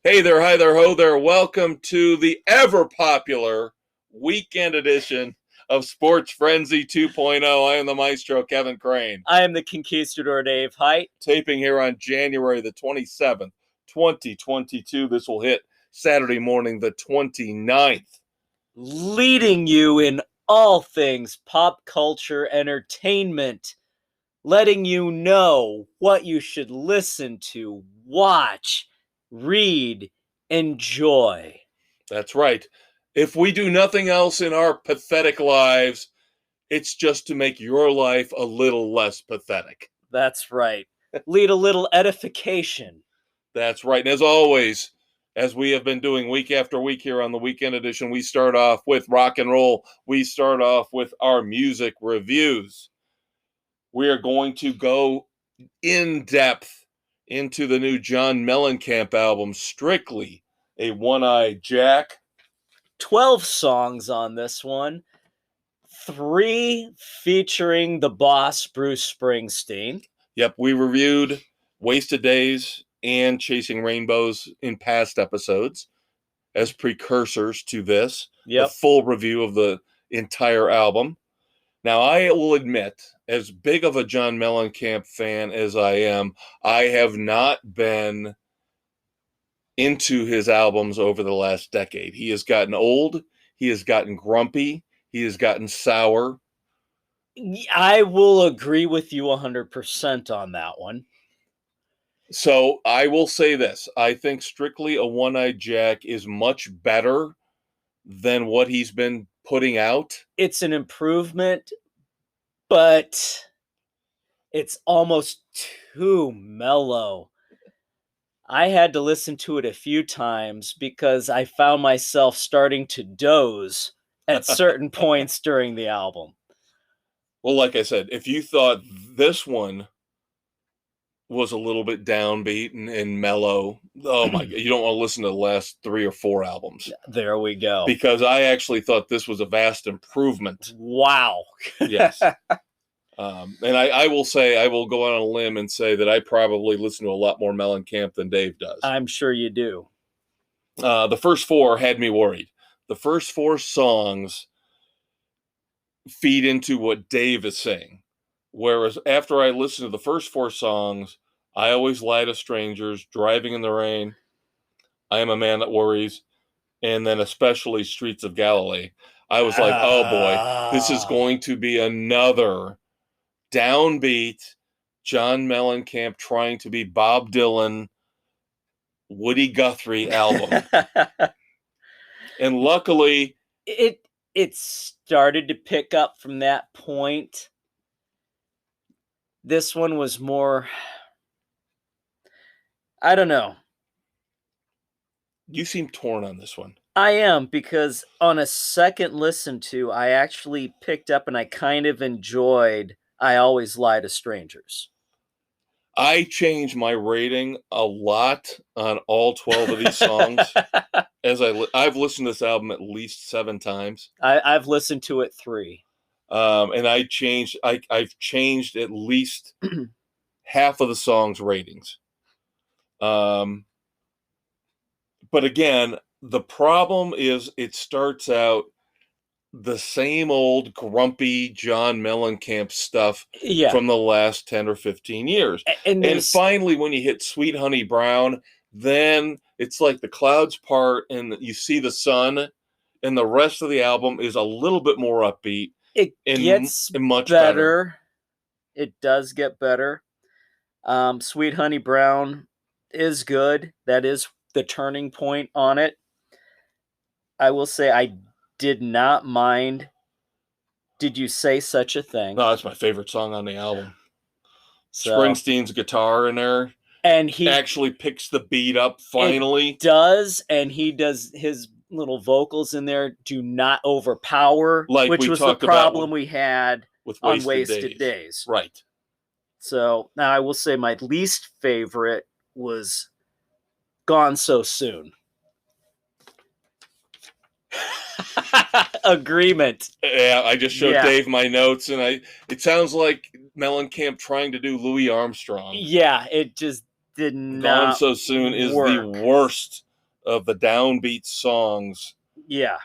Hey there, hi there, ho there. Welcome to the ever-popular weekend edition of Sports Frenzy 2.0. I am the maestro, Kevin Crane. I am the conquistador, Dave Height. Taping here on January the 27th, 2022. This will hit Saturday morning the 29th. Leading you in all things pop culture entertainment. Letting you know what you should listen to, watch, read, enjoy. That's right. If we do nothing else in our pathetic lives, it's just to make your life a little less pathetic. That's right. Lead a little edification. That's right. And as always, as we have been doing week after week here on the weekend edition, we start off with rock and roll. We start off with our music reviews. We are going to go in depth into the new John Mellencamp album, Strictly a One-Eyed Jack. 12 songs on this one. 3 featuring the boss, Bruce Springsteen. Yep, we reviewed Wasted Days and Chasing Rainbows in past episodes as precursors to this. Yep. The full review of the entire album. Now, I will admit, as big of a John Mellencamp fan as I am, I have not been into his albums over the last decade. He has gotten old. He has gotten grumpy. He has gotten sour. I will agree with you 100% on that one. So I will say this. I think Strictly a One-Eyed Jack is much better than what he's been putting out. It's an improvement, but it's almost too mellow. I had to listen to it a few times because I found myself starting to doze at certain points during the album. Well, like I said, if you thought this one was a little bit downbeat and mellow, oh my God, you don't want to listen to the last 3 or 4 albums. There we go. Because I actually thought this was a vast improvement. Wow. Yes. And I will say, I will go on a limb and say that I probably listen to a lot more Mellencamp than Dave does. I'm sure you do. The first 4 had me worried. The first 4 songs feed into what Dave is saying. Whereas after I listen to the first 4 songs, I Always Lie to Strangers, Driving in the Rain, I Am a Man That Worries, and then especially Streets of Galilee, I was like, oh boy, this is going to be another downbeat John Mellencamp trying to be Bob Dylan, Woody Guthrie album. And luckily, it started to pick up from that point. This one was more, I don't know. You seem torn on this one. I am, because on a second listen to, I actually picked up and I kind of enjoyed I Always Lie to Strangers. I changed my rating a lot on all 12 of these songs. I've listened to this album at least 7 times. I've listened to it 3. And I've changed at least half of the song's ratings. But again, the problem is it starts out the same old grumpy John Mellencamp stuff from the last 10 or 15 years. And finally, when you hit Sweet Honey Brown, then it's like the clouds part and you see the sun, and the rest of the album is a little bit more upbeat. It gets much better. It does get better. Sweet Honey Brown is good. That is the turning point on it. I will say I did not mind Did You Say Such a Thing. No, that's my favorite song on the album. So, Springsteen's guitar in there. And he actually picks the beat up finally. It does, and he does his little vocals in there do not overpower, which was the problem we had with Wasted Days. Right. So now I will say my least favorite was Gone So Soon. Agreement. Yeah, I just showed Dave my notes, and it sounds like Mellencamp trying to do Louis Armstrong. Yeah, it just did not Gone So Soon is the worst of the downbeat songs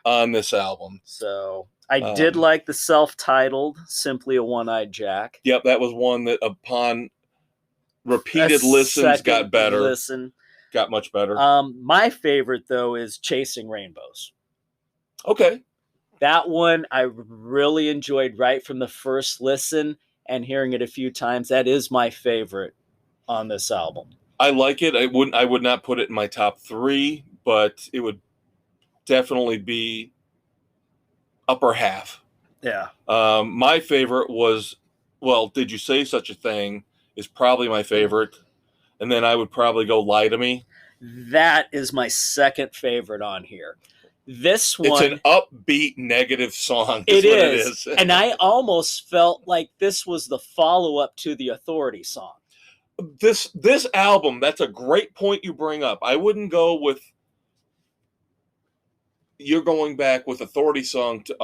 on this album. So I did like the self-titled Simply a One-Eyed Jack. Yep, that was one that upon repeated listens got better. Got much better. My favorite, though, is Chasing Rainbows. Okay. That one I really enjoyed right from the first listen, and hearing it a few times. That is my favorite on this album. I like it. I would not put it in my top 3, but it would definitely be upper half. Yeah. My favorite was, well, Did You Say Such a Thing is probably my favorite. And then I would probably go Lie to Me. That is my second favorite on here. This one... It's an upbeat, negative song. It is. And I almost felt like this was the follow-up to the Authority song. This album, that's a great point you bring up. I wouldn't go with... You're going back with Authority song to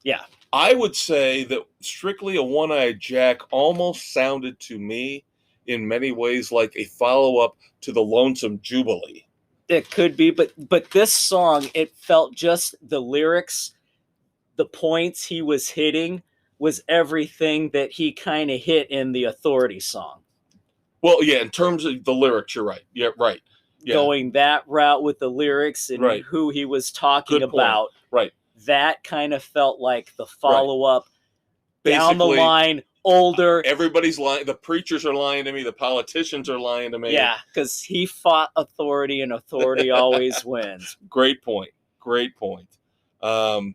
Yeah. I would say that Strictly a One-Eyed Jack almost sounded to me in many ways like a follow-up to the Lonesome Jubilee. It could be, but this song, it felt just the lyrics, the points he was hitting was everything that he kind of hit in the Authority song. Well, yeah, in terms of the lyrics, you're right. Yeah, right. Yeah. Going that route with the lyrics and who he was talking about. Right. That kind of felt like the follow-up down the line, older. Everybody's lying. The preachers are lying to me. The politicians are lying to me. Yeah, because he fought authority, and authority always wins. Great point. Great point. I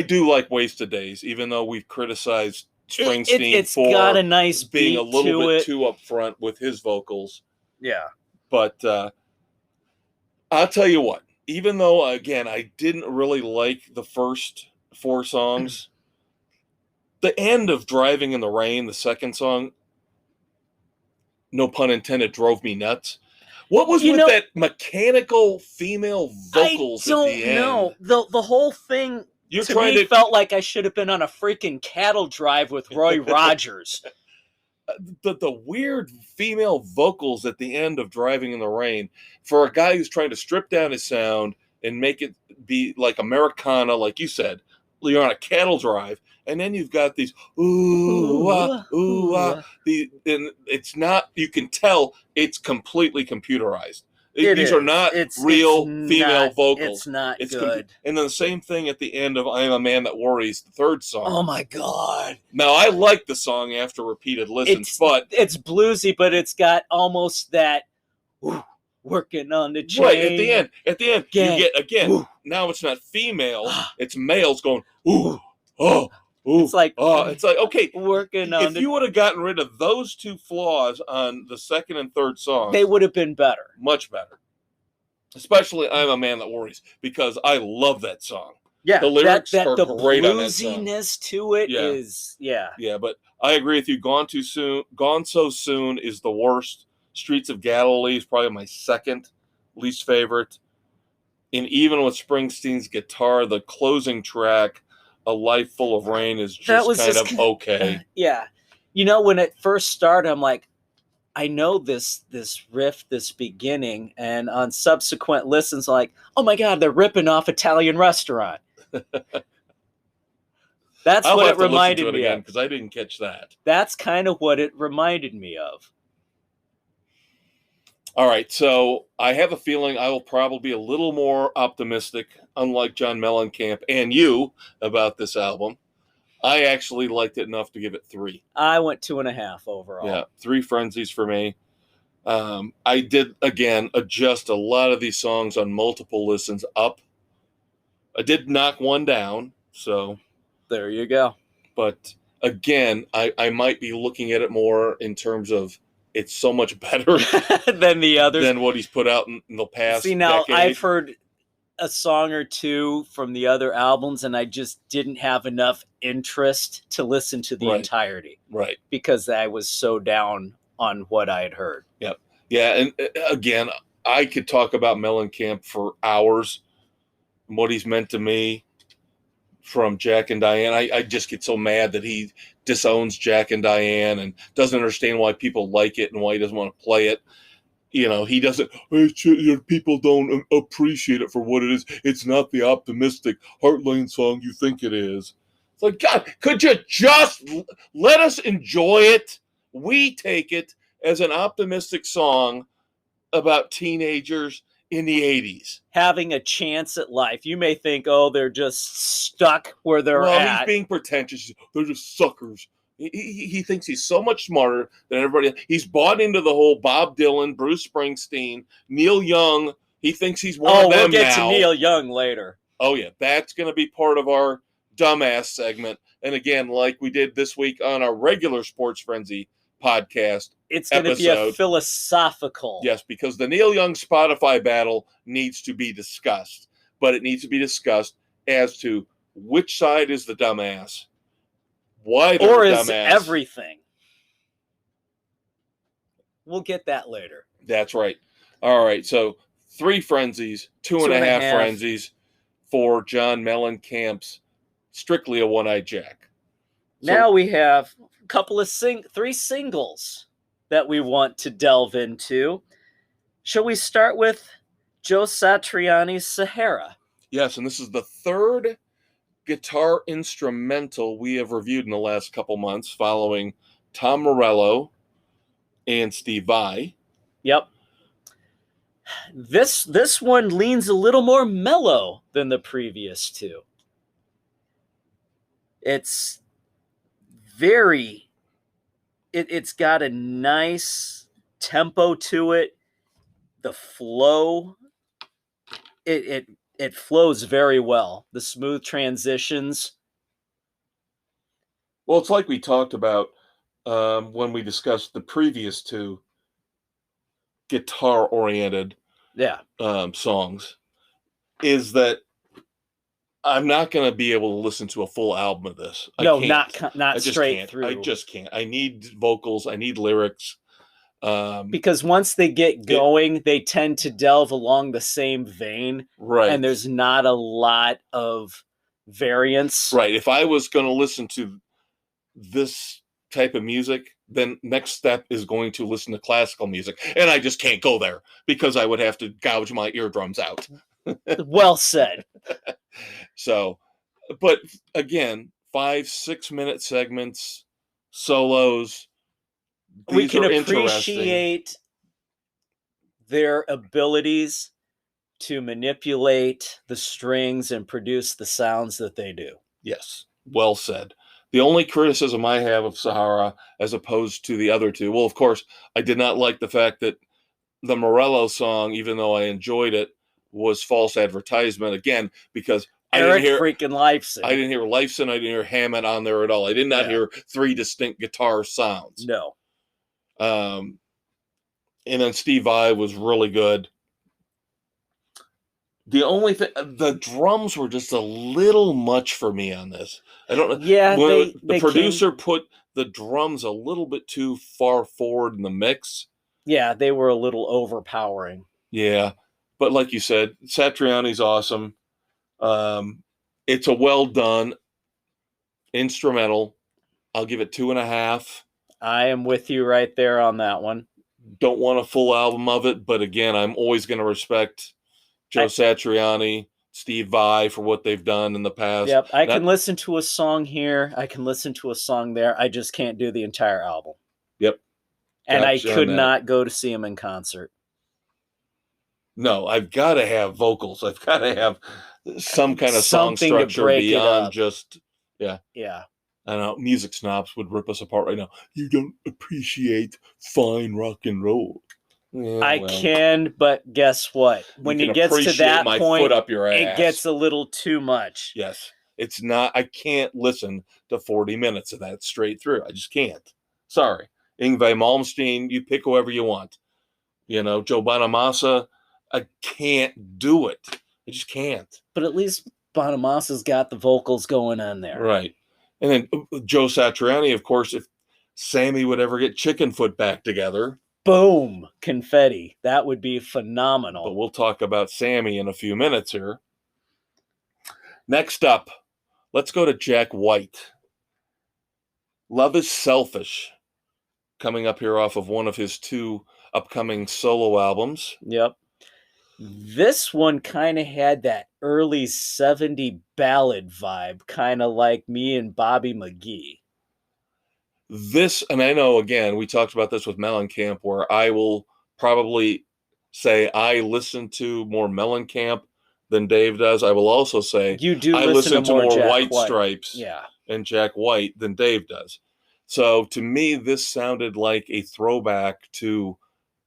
do like Wasted Days, even though we've criticized Springsteen for got a nice being a little bit it. too upfront with his vocals. Yeah. But I'll tell you what, even though, again, I didn't really like the first 4 songs, the end of Driving in the Rain, the second song, no pun intended, drove me nuts. What was that mechanical female vocals at the end? I don't know. The whole thing to me felt like I should have been on a freaking cattle drive with Roy Rogers. The weird female vocals at the end of Driving in the Rain, for a guy who's trying to strip down his sound and make it be like Americana, like you said, you're on a cattle drive, and then you've got these and it's not, you can tell it's completely computerized. These are not real female vocals. It's not good. And then the same thing at the end of I Am a Man That Worries, the third song. Oh my God. Now, I like the song after repeated listens, but it's bluesy, but it's got almost that working on the chain. Right, at the end, you get, again, now it's not female, it's males going, ooh, oh, ooh. It's like, okay, working on if you would have gotten rid of those 2 flaws on the second and third song, they would have been better. Much better. Especially I'm a Man That Worries, because I love that song. Yeah, the lyrics are the great on that song. Bluesiness to it is. Yeah, but I agree with you. Gone So Soon is the worst. Streets of Galilee is probably my second least favorite. And even with Springsteen's guitar, the closing track, A Life Full of Rain, is just okay. Yeah. When it first started, I'm like, I know this riff, this beginning, and on subsequent listens, like, oh my God, they're ripping off Italian Restaurant. That's what it reminded me of. Because I didn't catch that. That's kind of what it reminded me of. All right, so I have a feeling I will probably be a little more optimistic, unlike John Mellencamp and you, about this album. I actually liked it enough to give it 3. I went 2.5 overall. Yeah, 3 frenzies for me. I did, again, adjust a lot of these songs on multiple listens up. I did knock one down, so... There you go. But, again, I might be looking at it more in terms of it's so much better than the others, than what he's put out in the past. See, now decade. I've heard a song or 2 from the other albums, and I just didn't have enough interest to listen to the entirety. Right. Because I was so down on what I had heard. Yep. Yeah, and again, I could talk about Mellencamp for hours, and what he's meant to me from Jack and Diane. I just get so mad that he disowns Jack and Diane and doesn't understand why people like it and why he doesn't want to play it. He doesn't, people don't appreciate it for what it is. It's not the optimistic Heartline song you think it is. It's like, God, could you just let us enjoy it? We take it as an optimistic song about teenagers in the 80s. Having a chance at life. You may think, oh, they're just stuck where they're at. Well, he's being pretentious. They're just suckers. He thinks he's so much smarter than everybody. He's bought into the whole Bob Dylan, Bruce Springsteen, Neil Young. He thinks he's one of them now. Oh, we'll get to Neil Young later. Oh, yeah. That's going to be part of our dumbass segment. And again, like we did this week on our regular Sports Frenzy podcast, it's going to be a philosophical. Yes, because the Neil Young Spotify battle needs to be discussed. But it needs to be discussed as to which side is the dumbass, why they're or the is dumbass. Everything. We'll get that later. That's right. All right, so 3 frenzies, 2.5 frenzies for John Mellencamp's Strictly a One-Eyed Jack. So, now we have a couple of 3 singles that we want to delve into. Shall we start with Joe Satriani's Sahara? Yes, and this is the 3rd guitar instrumental we have reviewed in the last couple months, following Tom Morello and Steve Vai. Yep. This one leans a little more mellow than the previous 2. It's very... It's got a nice tempo to it. The flow... It flows very well. The smooth transitions. Well, it's like we talked about when we discussed the previous 2 guitar-oriented songs, is that I'm not going to be able to listen to a full album of this. Not straight through. I just can't. I need vocals. I need lyrics. Because once they get going, they tend to delve along the same vein. Right. And there's not a lot of variance. Right. If I was going to listen to this type of music, then next step is going to listen to classical music. And I just can't go there because I would have to gouge my eardrums out. Well said. So, but again, 5-6 minute segments, solos. We can appreciate their abilities to manipulate the strings and produce the sounds that they do. Yes, well said. The only criticism I have of Sahara, as opposed to the other 2, well, of course, I did not like the fact that the Morello song, even though I enjoyed it, was false advertisement again, because Eric freaking Leifson. I didn't hear Leifson. I didn't hear Hammond on there at all. I did not hear 3 distinct guitar sounds. No. And then Steve Vai was really good. The only thing, the drums were just a little much for me on this. I don't know. Yeah, the producer put the drums a little bit too far forward in the mix. Yeah, they were a little overpowering. Yeah, but like you said, Satriani's awesome. It's a well done instrumental. I'll give it 2.5. I am with you right there on that one. Don't want a full album of it, but again, I'm always going to respect Joe Satriani, Steve Vai for what they've done in the past. Yep, I can listen to a song here. I can listen to a song there. I just can't do the entire album. Yep. And I could not go to see him in concert. No, I've got to have vocals. I've got to have some kind of song structure beyond just, Yeah. I know music snobs would rip us apart right now. You don't appreciate fine rock and roll. Yeah, I can, but guess what? When it gets to that point, foot up your ass. It gets a little too much. Yes. It's not, I can't listen to 40 minutes of that straight through. I just can't. Sorry. Yngwie Malmsteen, you pick whoever you want. Joe Bonamassa, I can't do it. I just can't. But at least Bonamassa's got the vocals going on there. Right. And then Joe Satriani, of course, if Sammy would ever get Chickenfoot back together. Boom. Confetti. That would be phenomenal. But we'll talk about Sammy in a few minutes here. Next up, let's go to Jack White. Love is Selfish. Coming up here off of one of his 2 upcoming solo albums. Yep. This one kind of had that early 70s ballad vibe, kind of like me and Bobby McGee. This, and I know, again, we talked about this with Mellencamp, where I will probably say I listen to more Mellencamp than Dave does. I will also say you do I listen to more Jack White Stripes and Jack White than Dave does. So to me, this sounded like a throwback to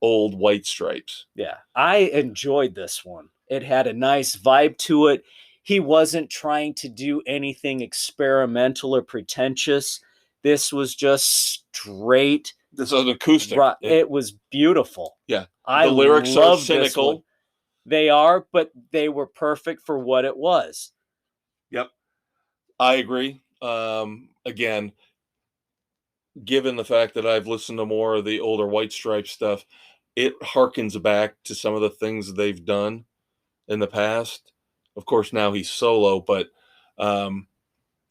old White Stripes. Yeah, I enjoyed this one. It had a nice vibe to it. He wasn't trying to do anything experimental or pretentious. This was just straight. This is an acoustic. It was beautiful. Yeah. The lyrics are cynical. They are, but they were perfect for what it was. Yep. I agree. Again, given the fact that I've listened to more of the older White Stripes stuff, it harkens back to some of the things they've done in the past. Of course, now he's solo, but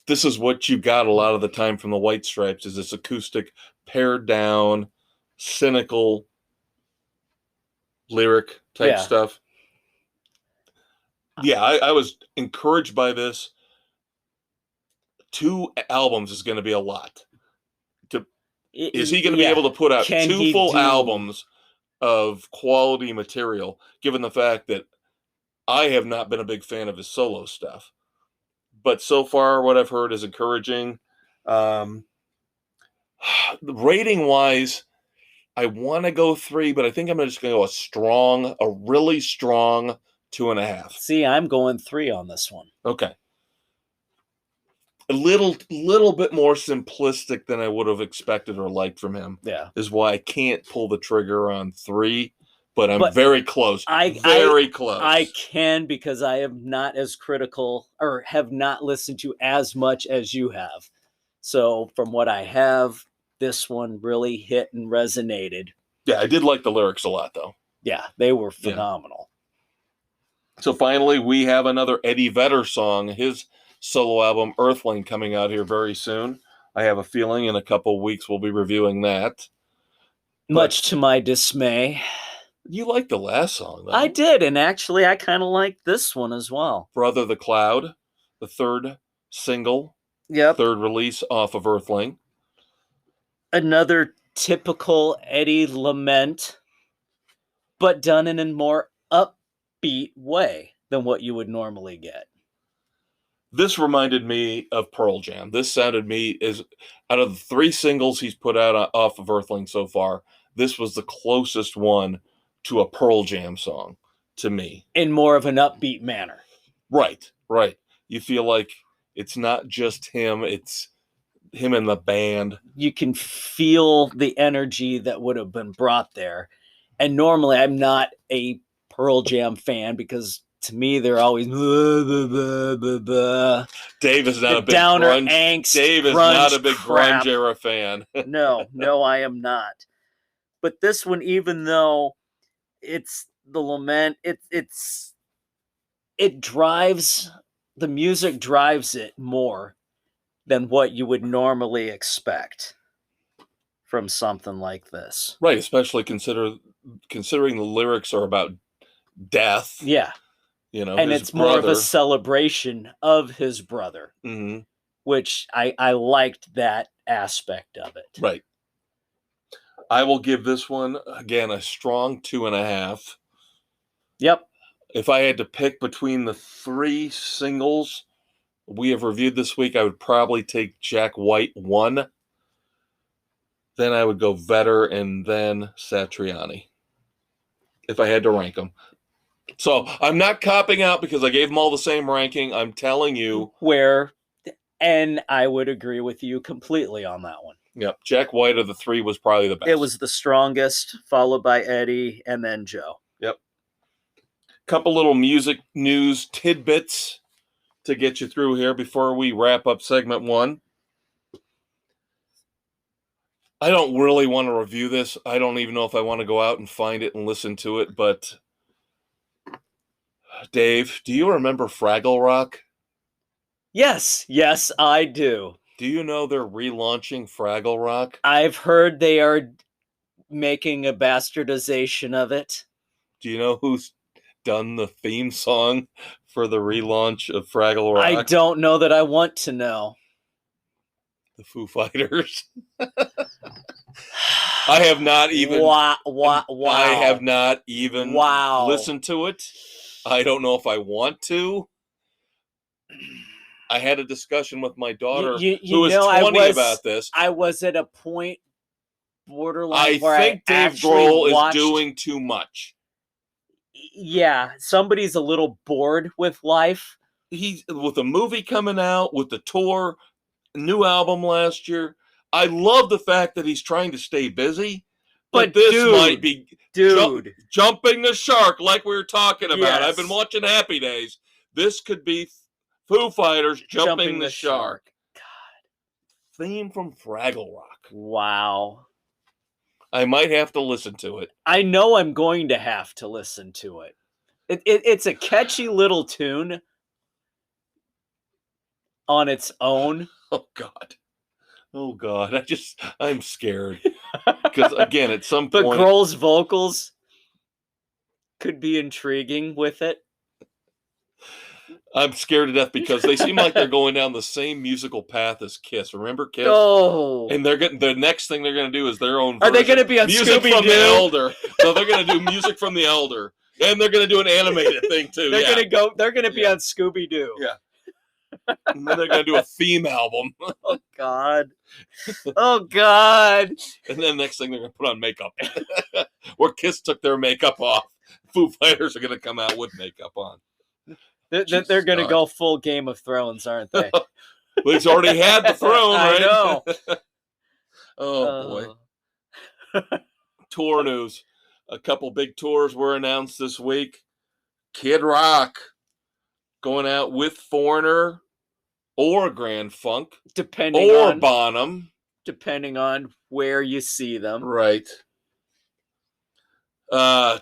this is what you got a lot of the time from the White Stripes, is this acoustic, pared down, cynical lyric type stuff. Yeah, I was encouraged by this. 2 albums is going to be a lot. Is he going to be able to put out 2 full albums of quality material, given the fact that I have not been a big fan of his solo stuff? But so far, what I've heard is encouraging. Rating-wise, I want to go 3, but I think I'm just going to go a really strong 2.5. See, I'm going 3 on this one. Okay. A little bit more simplistic than I would have expected or liked from him. Yeah. Is why I can't pull the trigger on 3, but I'm very close. Very close. I can, because I am not as critical, or have not listened to as much as you have. So from what I have, this one really hit and resonated. Yeah, I did like the lyrics a lot, though. Yeah, they were phenomenal. Yeah. So finally, we have another Eddie Vedder song, his solo album Earthling, coming out here very soon. I have a feeling in a couple of weeks we'll be reviewing that. Much to my dismay. You liked the last song, though. I did, and actually I kind of liked this one as well. Brother the Cloud, the 3rd single. Yep. 3rd release off of Earthling. Another typical Eddie lament, but done in a more upbeat way than what you would normally get. This reminded me of Pearl Jam. This sounded me as, out of the 3 singles he's put out off of Earthling so far, this was the closest one to a Pearl Jam song to me. In more of an upbeat manner. Right. You feel like it's not just him, it's him and the band. You can feel the energy that would have been brought there. And normally I'm not a Pearl Jam fan, because to me they're always blah, blah, blah, blah. Dave is not a big downer grunge. Angst, Dave is not a big grunge era fan. No, I am not. But this one, even though it's the lament, it drives, the music drives it more than what you would normally expect from something like this. Right, especially considering the lyrics are about death. Yeah. You know, and it's more of a celebration of his brother, which I liked that aspect of it. Right. I will give this one, again, a strong 2.5. Yep. If I had to pick between the 3 singles we have reviewed this week, I would probably take Jack White 1. Then I would go Vedder, and then Satriani, if I had to rank them. So I'm not copping out because I gave them all the same ranking. I'm telling you and I would agree with you completely on that one. Yep. Jack White of the 3 was probably the best. It was the strongest, followed by Eddie, and then Joe. Yep. Couple little music news tidbits to get you through here before we wrap up segment 1. I don't really want to review this. I don't even know if I want to go out and find it and listen to it, but Dave, do you remember Fraggle Rock? Yes, I do. Do you know they're relaunching Fraggle Rock? I've heard they are making a bastardization of it. Do you know who's done the theme song for the relaunch of Fraggle Rock? I don't know that I want to know. The Foo Fighters. I have not even. Wow. I have not even listened to it. I don't know if I want to. I had a discussion with my daughter, who is 20, about this. I was at a point borderline I where think Dave Grohl is doing too much. Yeah, somebody's a little bored with life. He's with a movie coming out, with the tour, new album last year. I love the fact that he's trying to stay busy, but this might be jumping the shark, like we were talking about. Yes. I've been watching Happy Days. This could be Foo Fighters jumping the shark. God. Theme from Fraggle Rock. Wow. I might have to listen to it. I know I'm going to have to listen to it. It's a catchy little tune on its own. Oh, God. Oh, God. I'm scared. Because, again, at some point... But Grohl's vocals could be intriguing with it. I'm scared to death because they seem like they're going down the same musical path as Kiss. Remember Kiss? Oh. And the next thing they're going to do is their own version. Are they going to be on music from the Elder? So they're going to do music from the Elder. And they're going to do an animated thing, too. They're going to be on Scooby-Doo. Yeah. And then they're going to do a theme album. Oh, God. Oh, God. And then next thing they're going to put on makeup. Where Kiss took their makeup off, Foo Fighters are going to come out with makeup on. They're going to go full Game of Thrones, aren't they? Well, he's already had the throne, right? I know. Oh, boy. Tour news. A couple big tours were announced this week. Kid Rock going out with Foreigner or Grand Funk. Or Bonham. Depending on where you see them. Right.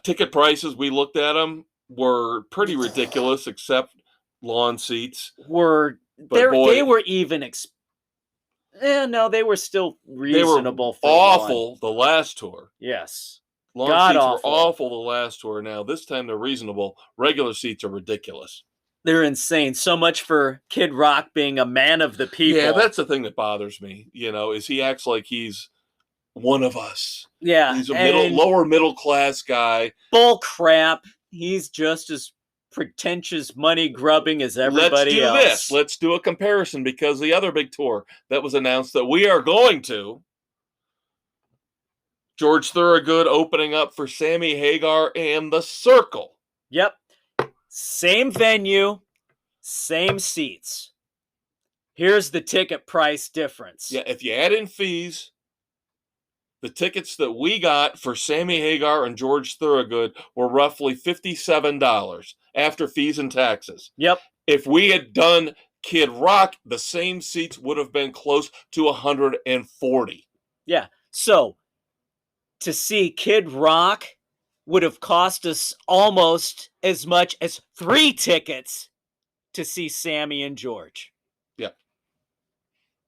Ticket prices, we looked at them, were pretty ridiculous, except lawn seats. They were even. They were still reasonable. They were awful the last tour. Yes, lawn seats were awful the last tour. Now this time they're reasonable. Regular seats are ridiculous. They're insane. So much for Kid Rock being a man of the people. Yeah, that's the thing that bothers me. Is he acts like he's one of us. Yeah, he's a lower middle class guy. Bull crap. He's just as pretentious money grubbing as everybody else. Let's do a comparison, because the other big tour that was announced that we are going to, George Thorogood opening up for Sammy Hagar and The Circle. Yep. Same venue, same seats. Here's the ticket price difference. Yeah, if you add in fees, the tickets that we got for Sammy Hagar and George Thorogood were roughly $57 after fees and taxes. Yep. If we had done Kid Rock, the same seats would have been close to $140. Yeah. So to see Kid Rock would have cost us almost as much as 3 tickets to see Sammy and George. Yeah.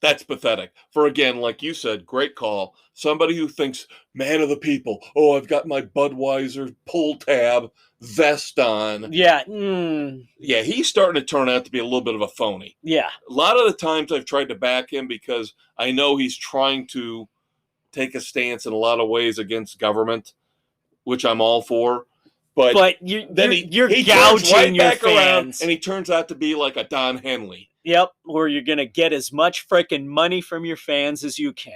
That's pathetic. For, again, like you said, great call. Somebody who thinks, man of the people, oh, I've got my Budweiser pull tab vest on. Yeah. Yeah, he's starting to turn out to be a little bit of a phony. Yeah. A lot of the times I've tried to back him because I know he's trying to take a stance in a lot of ways against government, which I'm all for. But you're he gouging right your back fans. Around, and he turns out to be like a Don Henley. Yep, where you're going to get as much freaking money from your fans as you can.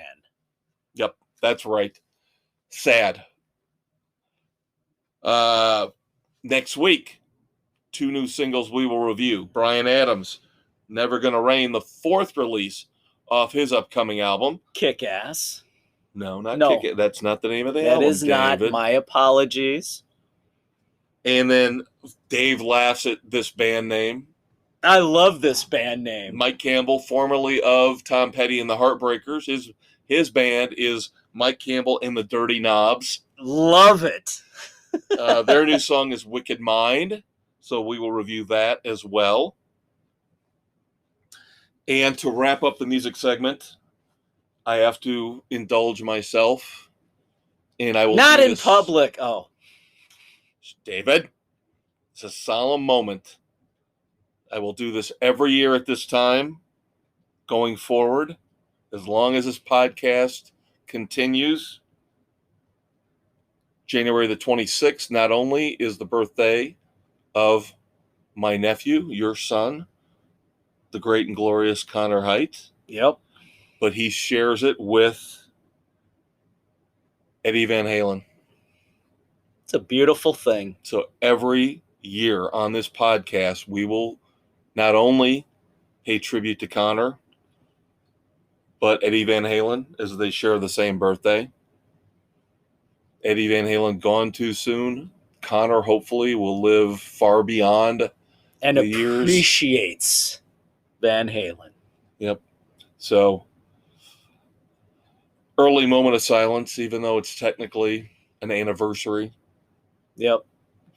Yep, that's right. Sad. Next week, 2 new singles we will review. Bryan Adams, Never Gonna Rain, the 4th release off his upcoming album. Kick-Ass. No, Kick-Ass. That's not the name of the album, That is not. My apologies. And then Dave laughs at this band name. I love this band name. Mike Campbell, formerly of Tom Petty and the Heartbreakers. His band is Mike Campbell and the Dirty Knobs. Love it. Their new song is Wicked Mind, so we will review that as well. And to wrap up the music segment, I have to indulge myself And I will not in this, public. Oh, David, it's a solemn moment. I will do this every year at this time going forward, as long as this podcast continues. January the 26th, not only is the birthday of my nephew, your son, the great and glorious Connor Height. Yep. But he shares it with Eddie Van Halen. It's a beautiful thing. So every year on this podcast, we will not only pay tribute to Connor, but Eddie Van Halen, as they share the same birthday. Eddie Van Halen gone too soon. Connor hopefully will live far beyond and the years. Appreciates Van Halen. Yep. So early moment of silence, even though it's technically an anniversary. Yep.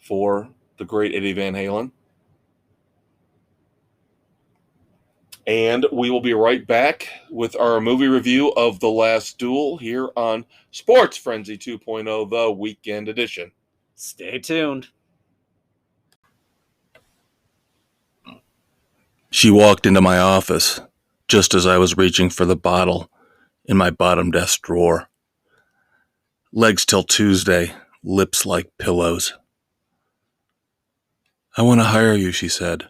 For the great Eddie Van Halen. And we will be right back with our movie review of The Last Duel here on Sports Frenzy 2.0, the weekend edition. Stay tuned. She walked into my office just as I was reaching for the bottle in my bottom desk drawer. Legs till Tuesday, lips like pillows. I want to hire you, she said,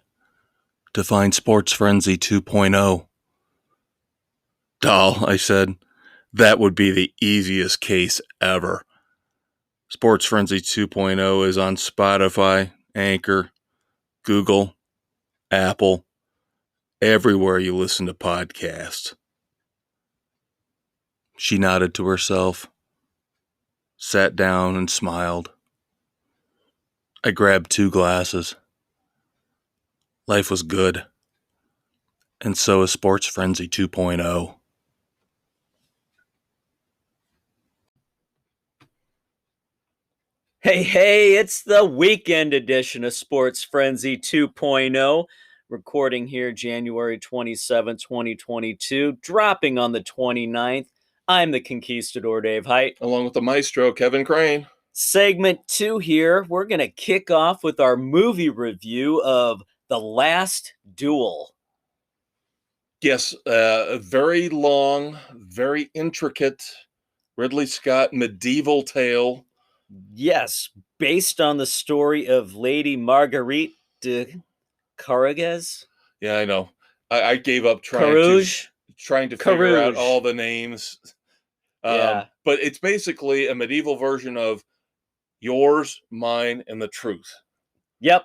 to find Sports Frenzy 2.0. Doll, I said, that would be the easiest case ever. Sports Frenzy 2.0 is on Spotify, Anchor, Google, Apple, everywhere you listen to podcasts. She nodded to herself, sat down and smiled. I grabbed 2 glasses. Life was good. And so is Sports Frenzy 2.0. Hey, it's the weekend edition of Sports Frenzy 2.0. Recording here January 27, 2022, dropping on the 29th. I'm the Conquistador Dave Height. Along with the maestro, Kevin Crane. Segment 2 here, we're going to kick off with our movie review of The Last Duel. Yes, a very long, very intricate Ridley Scott medieval tale. Yes, based on the story of Lady Marguerite de Carrages. Yeah, I know. I gave up trying to figure out all the names. Yeah. But it's basically a medieval version of Yours, Mine, and the Truth. Yep.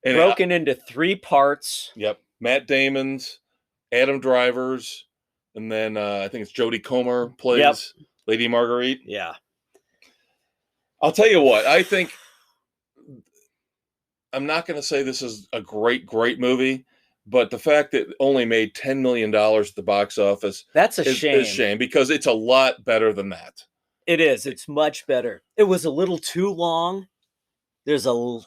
And broken into 3 parts. Yep. Matt Damon's, Adam Driver's, and then I think it's Jodie Comer plays Lady Marguerite. Yeah. I'll tell you what, I think I'm not going to say this is a great movie, but the fact that it only made $10 million at the box office, that's a shame. Is a shame because it's a lot better than that. It is. It's much better. It was a little too long. There's a good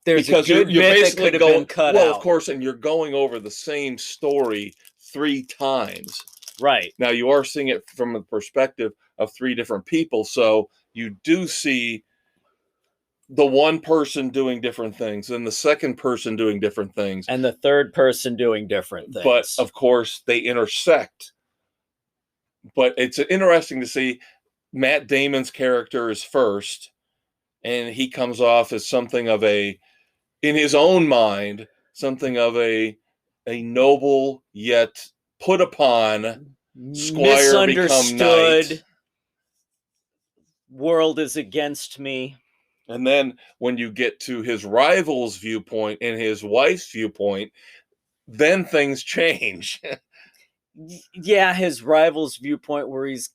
bit that could have been cut out. Well, of course, and you're going over the same story 3 times. Right. Now, you are seeing it from the perspective of 3 different people, so you do see the one person doing different things, and the second person doing different things. And the third person doing different things. But, of course, they intersect. But it's interesting to see Matt Damon's character is first, and he comes off as something of a, in his own mind, something of a noble yet put upon squire become knight. World is against me. And then when you get to his rival's viewpoint and his wife's viewpoint, then things change. Yeah, his rival's viewpoint where he's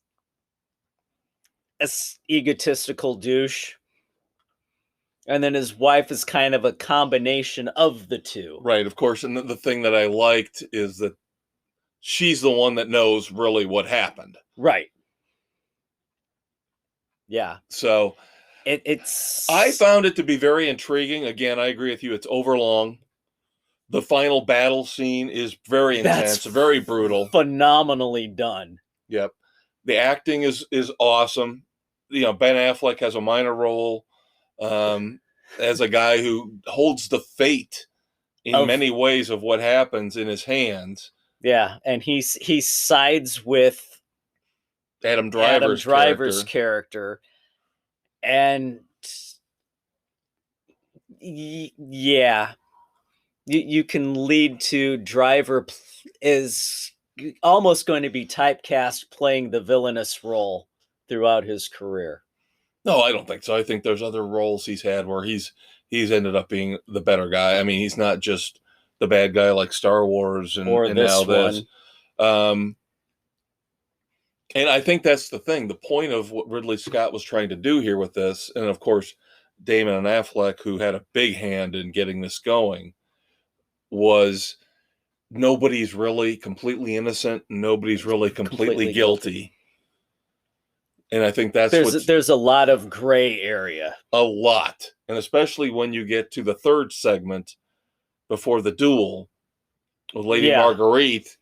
an egotistical douche. And then his wife is kind of a combination of the two. Right, of course. And the thing that I liked is that she's the one that knows really what happened. Right. Yeah. So it's... I found it to be very intriguing. Again, I agree with you. It's overlong. The final battle scene is very intense, very brutal. Phenomenally done. Yep. The acting is awesome. Ben Affleck has a minor role as a guy who holds the fate in many ways of what happens in his hands. Yeah, and he sides with Adam Driver's character. And yeah, you can lead to Driver is almost going to be typecast playing the villainous role throughout his career. No, I don't think so. I think there's other roles he's had where he's ended up being the better guy. I mean, he's not just the bad guy like Star Wars and now this. And I think that's the thing. The point of what Ridley Scott was trying to do here with this, and of course, Damon and Affleck, who had a big hand in getting this going, was nobody's really completely innocent. Nobody's really completely guilty. And I think that's there's a lot of gray area. A lot. And especially when you get to the third segment before the duel with Lady Marguerite,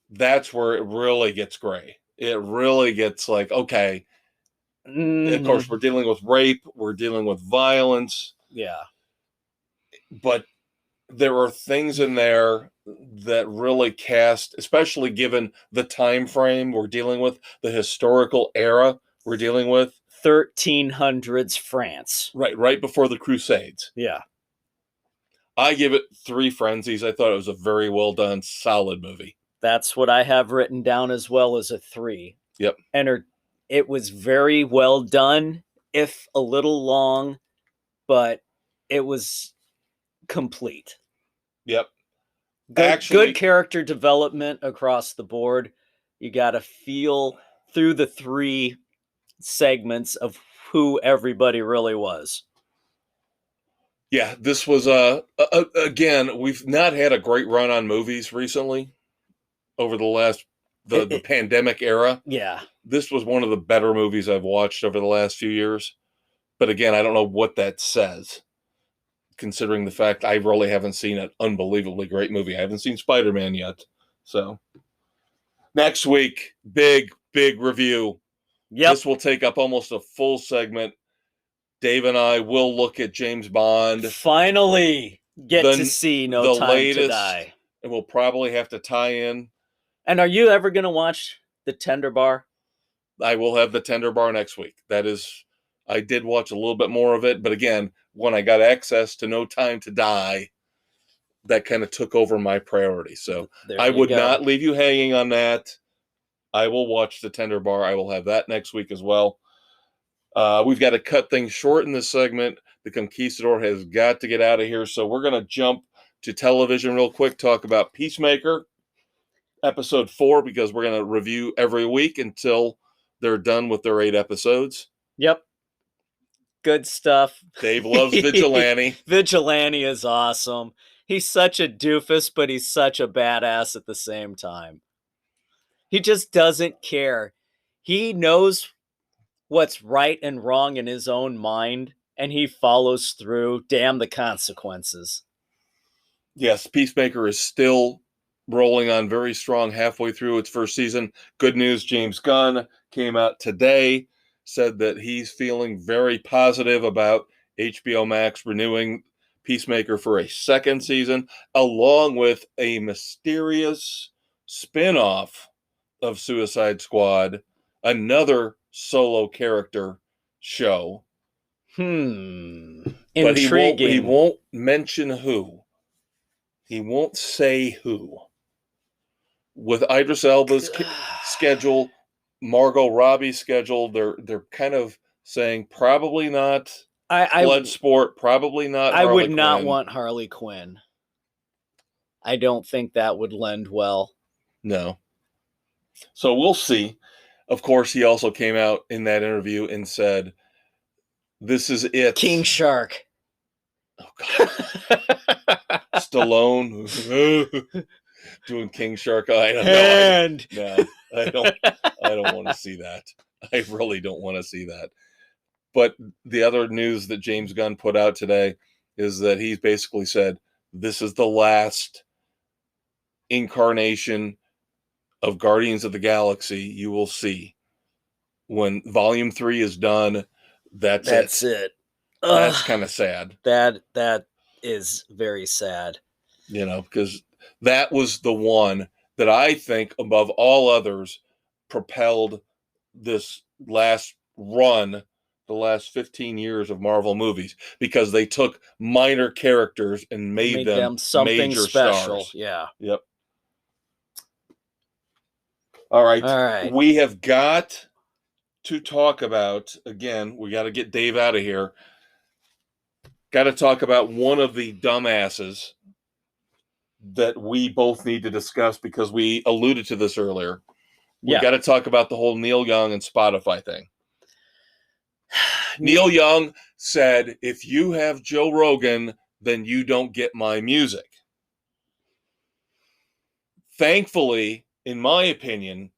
that's where it really gets gray. It really gets like, okay, of course, we're dealing with rape. We're dealing with violence. Yeah. But there are things in there that really cast, especially given the time frame we're dealing with, the historical era we're dealing with. 1300s France. Right before the Crusades. Yeah. I give it 3 frenzies. I thought it was a very well done, solid movie. That's what I have written down as well as a 3. Yep. And it was very well done, if a little long, but it was complete. Yep. Good character development across the board. You got to feel through the 3 segments of who everybody really was. Yeah, this was again, we've not had a great run on movies recently over the last the pandemic era. Yeah. This was one of the better movies I've watched over the last few years. But again, I don't know what that says, considering the fact I really haven't seen an unbelievably great movie. I haven't seen Spider-Man yet. So next week, big review. Yep. This will take up almost a full segment. Dave and I will look at James Bond. Finally get to see No Time to Die. And we'll probably have to tie in. And are you ever going to watch The Tender Bar? I will have The Tender Bar next week. That is, I did watch a little bit more of it. But again, when I got access to No Time to Die, that kind of took over my priority. So I would not leave you hanging on that. I will watch The Tender Bar. I will have that next week as well. We've got to cut things short in this segment. The Conquistador has got to get out of here. So we're going to jump to television real quick, talk about Peacemaker, episode 4, because we're going to review every week until they're done with their 8 episodes. Yep. Good stuff. Dave loves Vigilante. Vigilante is awesome. He's such a doofus, but he's such a badass at the same time. He just doesn't care. He knows what's right and wrong in his own mind, and he follows through. Damn the consequences. Yes, Peacemaker is still rolling on very strong halfway through its first season. Good news, James Gunn came out today, said that he's feeling very positive about HBO Max renewing Peacemaker for a second season, along with a mysterious spin-off of Suicide Squad, another solo character show. Intriguing. But he won't mention who. He won't say who. With Idris Elba's schedule, Margot Robbie's schedule, they're kind of saying probably not Bloodsport, probably not Harley Harley would Quinn. not want Harley Quinn. I don't think that would lend well. No. So we'll see. Of course, he also came out in that interview and said, this is it. King Shark. Oh, God. Stallone doing King Shark. I don't know. No, I don't want to see that. I really don't want to see that. But the other news that James Gunn put out today is that he's basically said, this is the last incarnation of Guardians of the Galaxy you will see. when Volume 3 is done, that's it. That's kind of sad. That is very sad. Because that was the one that I think, above all others, propelled this last run, the last 15 years of Marvel movies, because they took minor characters and made them something major special. Stars. Yeah. Yep. All right. We have got to talk about, again, we got to get Dave out of here. Got to talk about one of the dumbasses that we both need to discuss, because we alluded to this earlier. We got to talk about the whole Neil Young and Spotify thing. Neil Young said, if you have Joe Rogan, then you don't get my music. Thankfully, in my opinion,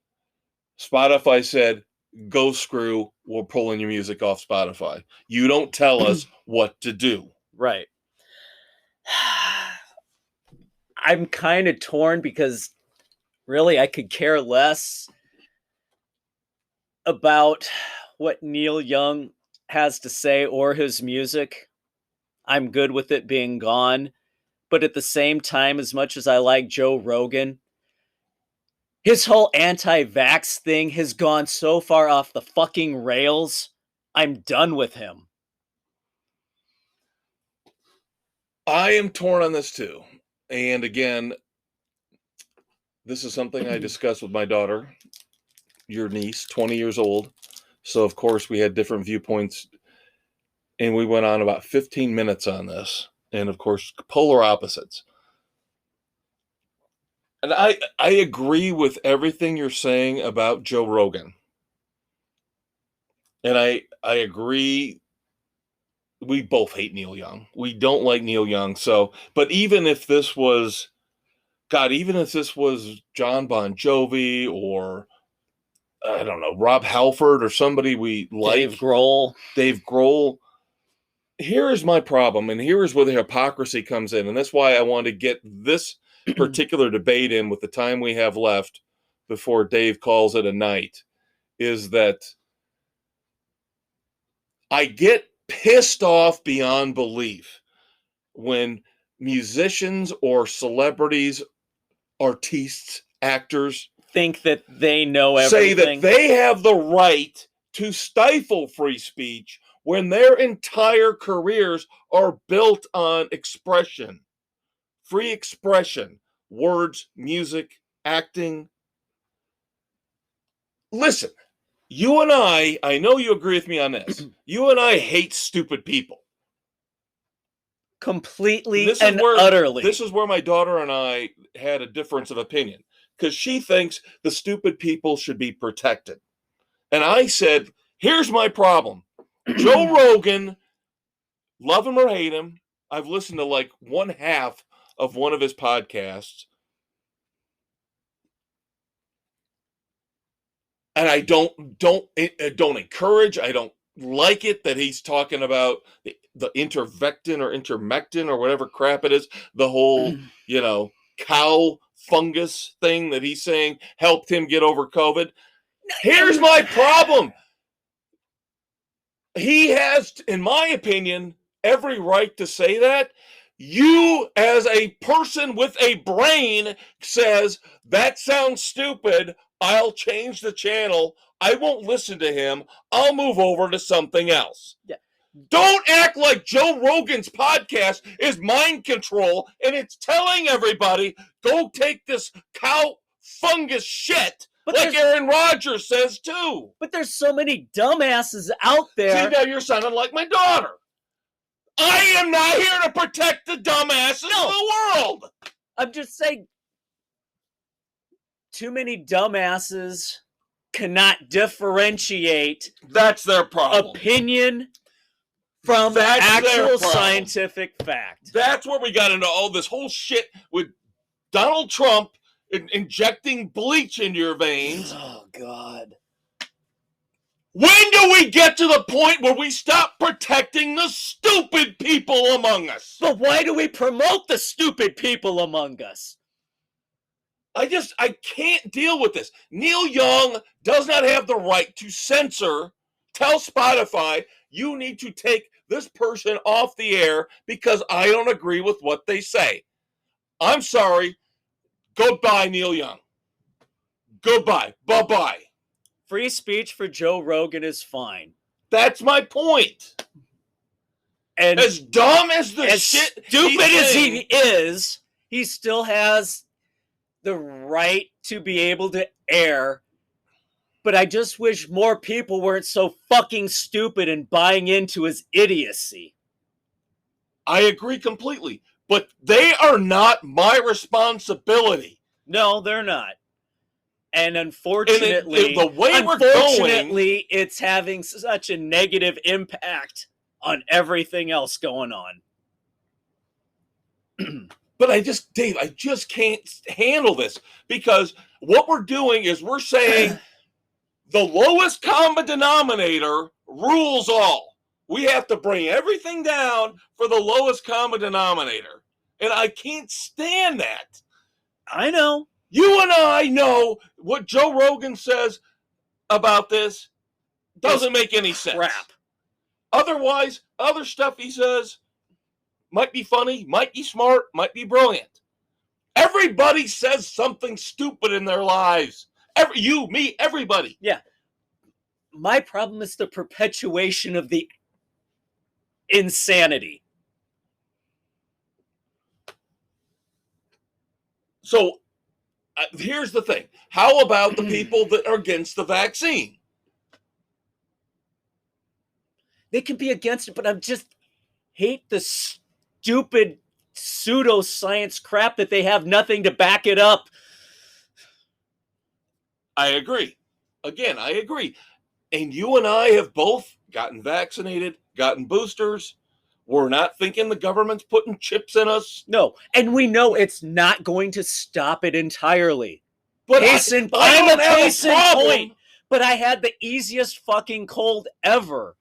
Spotify said, go screw, we're pulling your music off Spotify. You don't tell us what to do. Right. I'm kind of torn, because really I could care less about what Neil Young has to say or his music. I'm good with it being gone. But at the same time, as much as I like Joe Rogan, his whole anti-vax thing has gone so far off the fucking rails. I'm done with him. I am torn on this too. And again, this is something I discussed with my daughter, your niece, 20 years old. So, of course, we had different viewpoints. And we went on about 15 minutes on this. And, of course, polar opposites. And I agree with everything you're saying about Joe Rogan. And I agree. We both hate Neil Young. We don't like Neil Young. So, but even if this was, John Bon Jovi, or I don't know, Rob Halford, or somebody we like, Dave Grohl. Here is my problem, and here is where the hypocrisy comes in. And that's why I want to get this particular debate in with the time we have left before Dave calls it a night, is that I get pissed off beyond belief when musicians or celebrities, artists, actors think that they know everything. Say that they have the right to stifle free speech when their entire careers are built on expression. Free expression. Words, music, acting. Listen, you and I know you agree with me on this. You and I hate stupid people. Completely and utterly. This is where my daughter and I had a difference of opinion, because she thinks the stupid people should be protected. And I said, here's my problem. Joe Rogan, love him or hate him, I've listened to like one half of one of his podcasts. And I don't encourage, I don't like it that he's talking about the intervectin or intermectin or whatever crap it is, the whole, cow fungus thing that he's saying helped him get over COVID. Here's my problem. He has, in my opinion, every right to say that. You, as a person with a brain, says, that sounds stupid. I'll change the channel. I won't listen to him. I'll move over to something else. Yeah. Don't act like Joe Rogan's podcast is mind control and it's telling everybody, go take this cow fungus shit. But like Aaron Rodgers says too. But there's so many dumbasses out there. See, now you're sounding like my daughter. I am not here to protect the dumbasses of the world. I'm just saying, too many dumbasses cannot differentiate. That's their problem. Opinion from actual scientific fact. That's where we got into all this whole shit with Donald Trump injecting bleach into your veins. Oh, God. When do we get to the point where we stop protecting the stupid people among us? But why do we promote the stupid people among us? I can't deal with this. Neil Young does not have the right to tell Spotify, you need to take this person off the air because I don't agree with what they say. I'm sorry. Goodbye, Neil Young. Goodbye. Bye-bye. Free speech for Joe Rogan is fine. That's my point. And as dumb as the shit, stupid as he is, he still has the right to be able to air. But I just wish more people weren't so fucking stupid and buying into his idiocy. I agree completely. But they are not my responsibility. No, they're not. And unfortunately, the way we're going, it's having such a negative impact on everything else going on. But Dave, I just can't handle this because what we're doing is we're saying the lowest common denominator rules all. We have to bring everything down for the lowest common denominator. And I can't stand that. I know. You and I know what Joe Rogan says about this doesn't make any sense. Crap. Otherwise, other stuff he says might be funny, might be smart, might be brilliant. Everybody says something stupid in their lives. You, me, everybody. Yeah. My problem is the perpetuation of the insanity. So, here's the thing. How about the people that are against the vaccine? They can be against it, but I just hate the stupid pseudoscience crap that they have nothing to back it up. I agree. Again, I agree. And you and I have both gotten vaccinated, gotten boosters. We're not thinking the government's putting chips in us. No, and we know it's not going to stop it entirely. But I'm a case in point. But I had the easiest fucking cold ever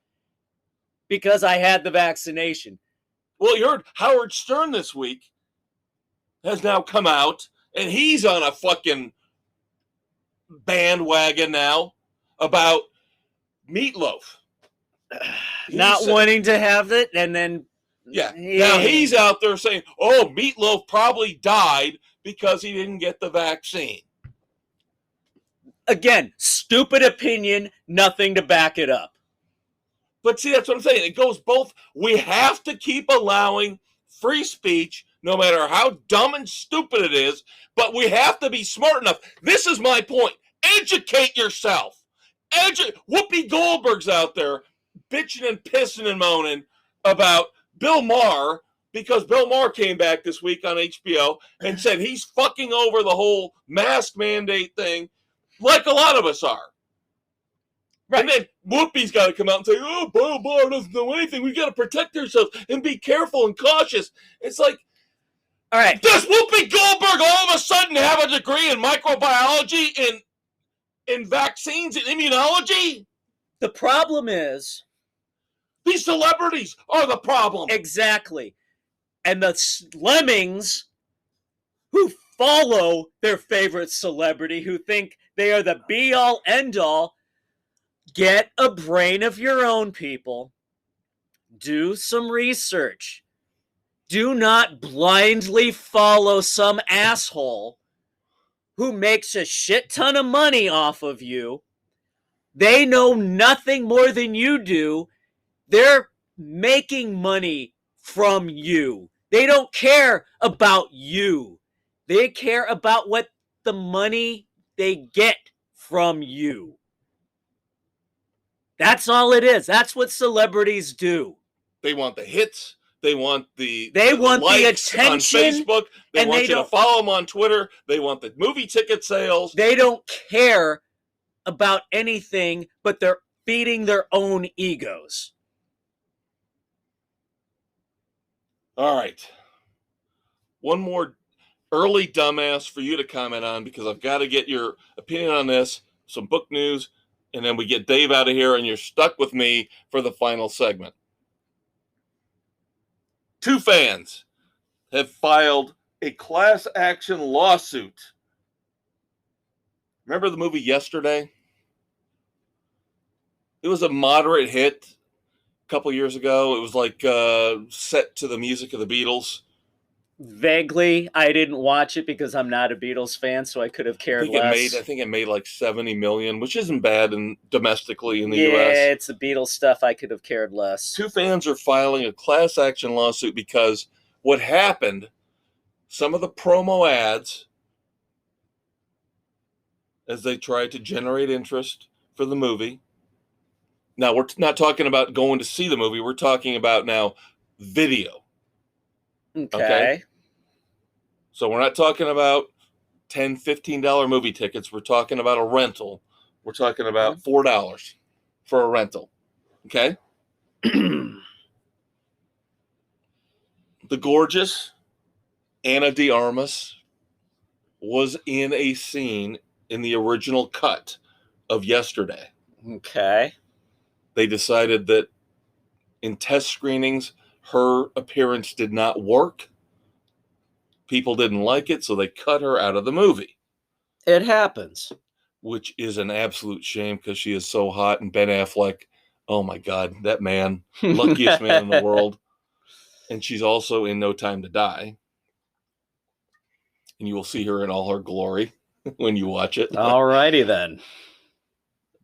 because I had the vaccination. Well, you heard Howard Stern this week has now come out, and he's on a fucking bandwagon now about meatloaf. Wanting to have it, and then yeah. Now he's out there saying, "Oh, Meatloaf probably died because he didn't get the vaccine." Again, stupid opinion, nothing to back it up. But see, that's what I'm saying. It goes both. We have to keep allowing free speech, no matter how dumb and stupid it is. But we have to be smart enough. This is my point. Educate yourself. Whoopi Goldberg's out there bitching and pissing and moaning about Bill Maher because Bill Maher came back this week on HBO and said he's fucking over the whole mask mandate thing like a lot of us are. Right. And then Whoopi's got to come out and say, "Oh, Bill Maher doesn't know anything. We got to protect ourselves and be careful and cautious." It's like, all right, does Whoopi Goldberg all of a sudden have a degree in microbiology and in vaccines and immunology? The problem is these celebrities are the problem. Exactly. And the lemmings who follow their favorite celebrity, who think they are the be-all, end-all, get a brain of your own, people. Do some research. Do not blindly follow some asshole who makes a shit ton of money off of you. They know nothing more than you do. They're making money from you. They don't care about you. They care about what the money they get from you. That's all it is. That's what celebrities do. They want the hits. They want the attention on Facebook. They want you to follow them on Twitter. They want the movie ticket sales. They don't care about anything, but they're feeding their own egos. All right. One more early dumbass for you to comment on because I've got to get your opinion on this, some book news, and then we get Dave out of here and you're stuck with me for the final segment. 2 fans have filed a class action lawsuit Remember the movie Yesterday? It was a moderate hit a couple years ago. It was like set to the music of the Beatles. Vaguely, I didn't watch it because I'm not a Beatles fan, so I could have cared less. I think it made like 70 million, which isn't bad domestically in the U.S. Yeah, it's the Beatles stuff. I could have cared less. Two fans are filing a class action lawsuit because what happened, some of the promo ads, as they tried to generate interest for the movie. Now, we're not talking about going to see the movie. We're talking about now video. Okay. So we're not talking about $10, $15 movie tickets. We're talking about a rental. We're talking about $4 for a rental. Okay? The gorgeous Ana de Armas was in a scene in the original cut of Yesterday. Okay. They decided that in test screenings, her appearance did not work. People didn't like it, so they cut her out of the movie. It happens. Which is an absolute shame because she is so hot. And Ben Affleck, oh my God, that man, luckiest man in the world. And she's also in No Time to Die. And you will see her in all her glory when you watch it. Alrighty then.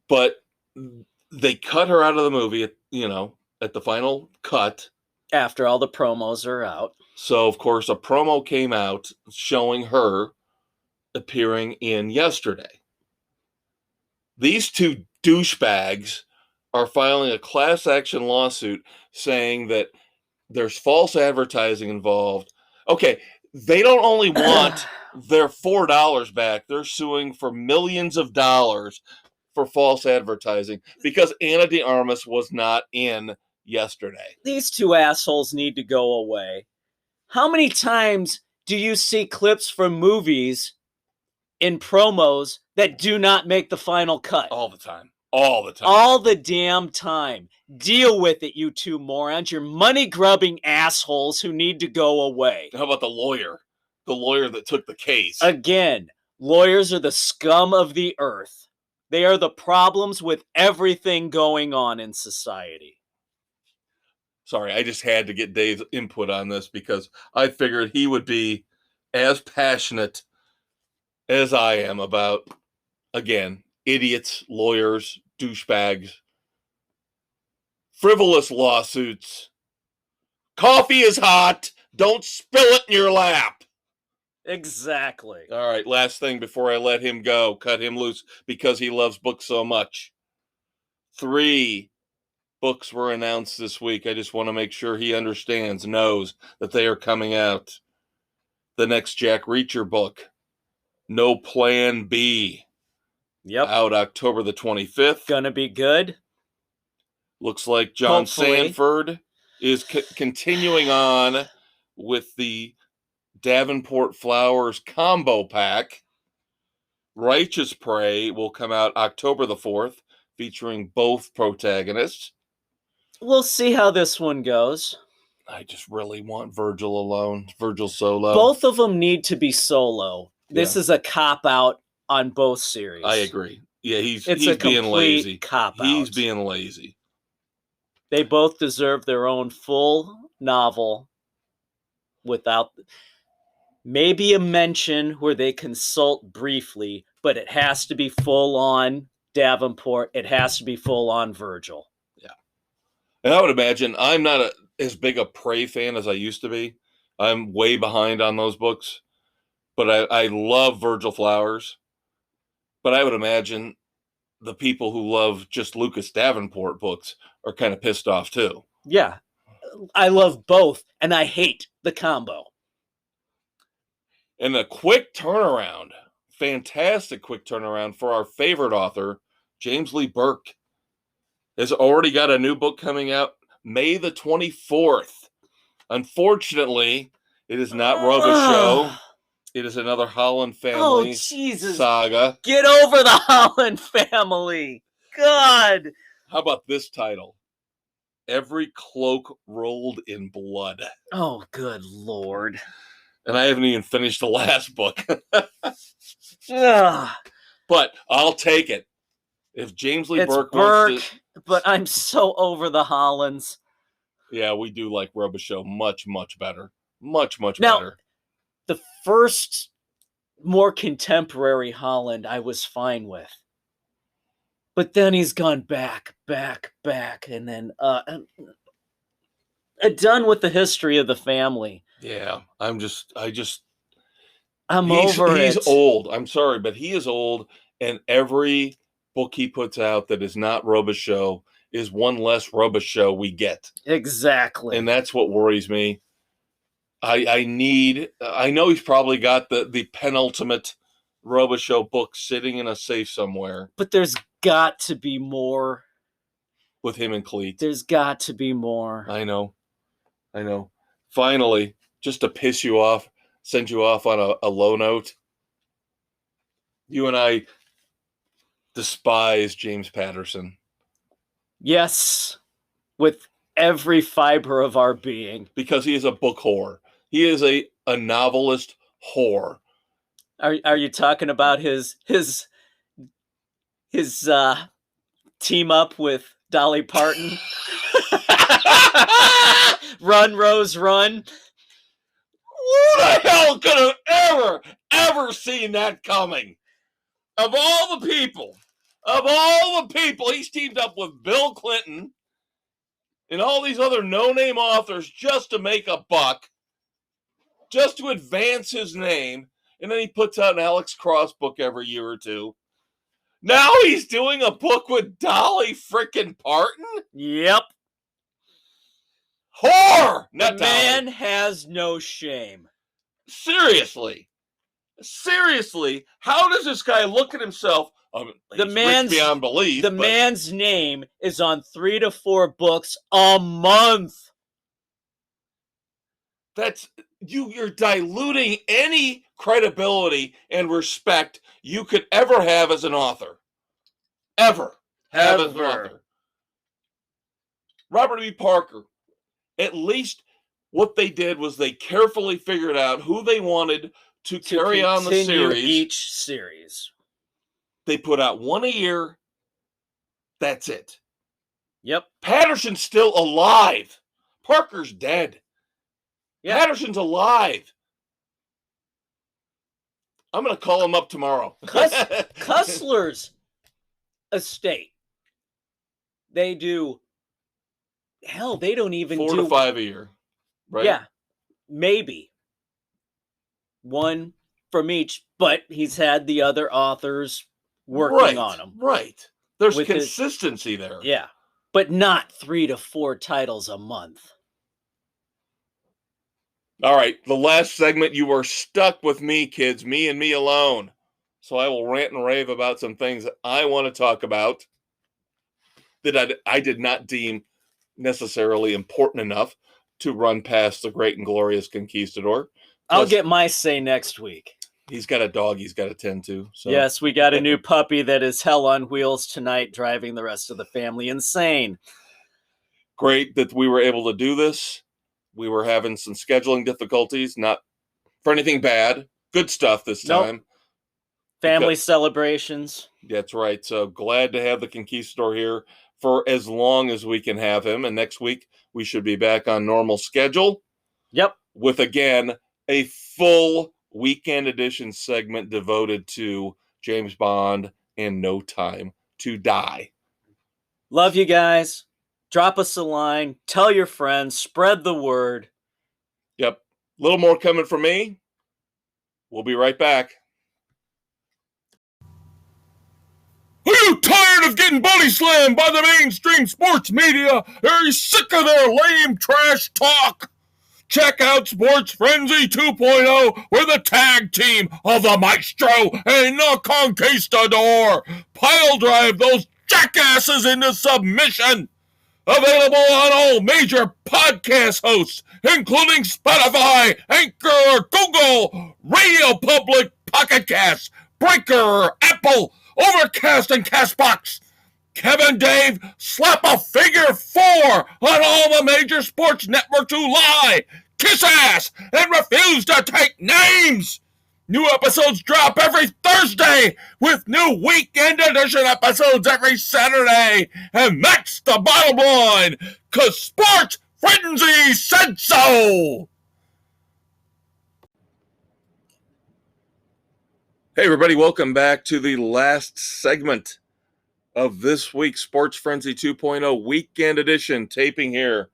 But they cut her out of the movie, at the final cut. After all the promos are out. So, of course, a promo came out showing her appearing in Yesterday. These two douchebags are filing a class action lawsuit saying that there's false advertising involved. Okay, they don't only want their $4 back, they're suing for millions of dollars for false advertising because Ana de Armas was not in Yesterday. These two assholes need to go away. How many times do you see clips from movies in promos that do not make the final cut? All the time. All the time. All the damn time. Deal with it, you two morons. You're money-grubbing assholes who need to go away. How about the lawyer? The lawyer that took the case. Again, lawyers are the scum of the earth. They are the problems with everything going on in society. Sorry, I just had to get Dave's input on this because I figured he would be as passionate as I am about, again, idiots, lawyers, douchebags, frivolous lawsuits. Coffee is hot. Don't spill it in your lap. Exactly. All right, last thing before I let him go, cut him loose because he loves books so much. 3 books were announced this week. I just want to make sure he knows that they are coming out. The next Jack Reacher book, No Plan B. Yep. Out October the 25th. Gonna be good. Looks like John Sanford is continuing on with the Davenport Flowers combo pack. Righteous Prey will come out October the 4th, featuring both protagonists. We'll see how this one goes. I just really want Virgil alone. Virgil solo. Both of them need to be solo. This is a cop-out on both series. I agree. Yeah, he's a being lazy. Cop-out. He's being lazy. They both deserve their own full novel without maybe a mention where they consult briefly, but it has to be full-on Davenport. It has to be full-on Virgil. Yeah. And I would imagine I'm not as big a Prey fan as I used to be. I'm way behind on those books. But I love Virgil Flowers. But I would imagine the people who love just Lucas Davenport books are kind of pissed off too. Yeah. I love both, and I hate the combo. And a quick turnaround, fantastic quick turnaround for our favorite author, James Lee Burke, has already got a new book coming out May the 24th. Unfortunately, it is not Robichaux. It is another Holland family saga. Get over the Holland family. God. How about this title? Every Cloak Rolled in Blood. Oh, good Lord. And I haven't even finished the last book. But But I'll take it. If James Lee It's Burke wants to... But I'm so over the Hollands. Yeah, we do like Robichaux much, much better. Much, much better. The first more contemporary Holland I was fine with. But then he's gone back, and then done with the history of the family. Yeah, I'm over it. He's old. I'm sorry, but he is old, and every book he puts out that is not Robichaux is one less Robichaux we get. Exactly. And that's what worries me. I know he's probably got the penultimate Robichaux book sitting in a safe somewhere. But there's got to be more. With him and Cleet. There's got to be more. I know. Finally, just to piss you off, send you off on a low note. You and I despise James Patterson. Yes, with every fiber of our being. Because he is a book whore. He is a novelist whore. Are you talking about his team up with Dolly Parton? Run, Rose, run. Who the hell could have ever seen that coming? Of all the people, he's teamed up with Bill Clinton and all these other no-name authors just to make a buck, just to advance his name, and then he puts out an Alex Cross book every year or two. Now he's doing a book with Dolly frickin' Parton? Yep. Whore! The man has no shame. Seriously, how does this guy look at himself? The man's rich beyond belief. Man's name is on 3 to 4 books a month. You're diluting any credibility and respect you could ever have as an author. Ever have as an author. Robert B. Parker, at least what they did was they carefully figured out who they wanted to carry on the series. Each series. They put out one a year. That's it. Yep. Patterson's still alive. Parker's dead. Yep. Patterson's alive. I'm going to call him up tomorrow. Cussler's estate. They do. Hell, they don't even 4 to 5 a year. Right? Yeah. Maybe. One from each, but he's had the other authors working on them. Right. There's consistency there. Yeah. But not 3 to 4 titles a month. All right. The last segment, you are stuck with me, kids. Me and me alone. So I will rant and rave about some things that I want to talk about that I did not deem necessarily important enough to run past the great and glorious conquistador. I'll get my say next week. He's got a dog he's got to tend to. So. Yes, we got a new puppy that is hell on wheels tonight, driving the rest of the family insane. Great that we were able to do this. We were having some scheduling difficulties, not for anything bad. Good stuff this time. Nope. Family celebrations. That's right. So glad to have the conquistador here for as long as we can have him. And next week, we should be back on normal schedule. Yep. With, again, a full weekend edition segment devoted to James Bond and No Time to Die. Love you guys. Drop us a line. Tell your friends. Spread the word. Yep. A little more coming from me. We'll be right back. Are you tired of getting body slammed by the mainstream sports media? Are you sick of their lame trash talk? Check out Sports Frenzy 2.0 with a tag team of the Maestro and the Conquistador. Pile drive those jackasses into submission. Available on all major podcast hosts, including Spotify, Anchor, Google, Radio Public, Pocket Cast, Breaker, Apple, Overcast, and CastBox. Kev Dave slap a figure 4 on all the major sports networks who lie, kiss ass, and refuse to take names. New episodes drop every Thursday with new weekend edition episodes every Saturday. And that's the bottom line, because Sports Frenzy said so. Hey, everybody, welcome back to the last segment of this week's Sports Frenzy 2.0 weekend edition, taping here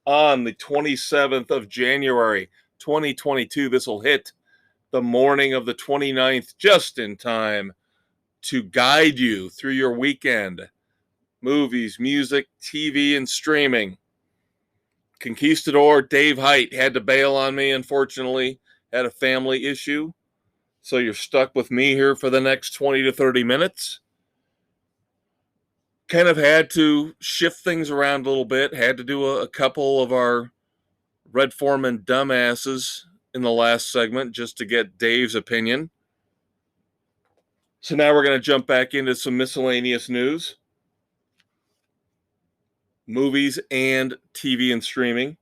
on the 27th of January, 2022. This will hit the morning of the 29th, just in time to guide you through your weekend. Movies, music, TV, and streaming. Conquistador Dave Height had to bail on me, unfortunately. Had a family issue. So you're stuck with me here for the next 20 to 30 minutes. Kind of had to shift things around a little bit. Had to do a couple of our Red Foreman dumbasses in the last segment just to get Dave's opinion. So now we're going to jump back into some miscellaneous news. Movies and TV and streaming.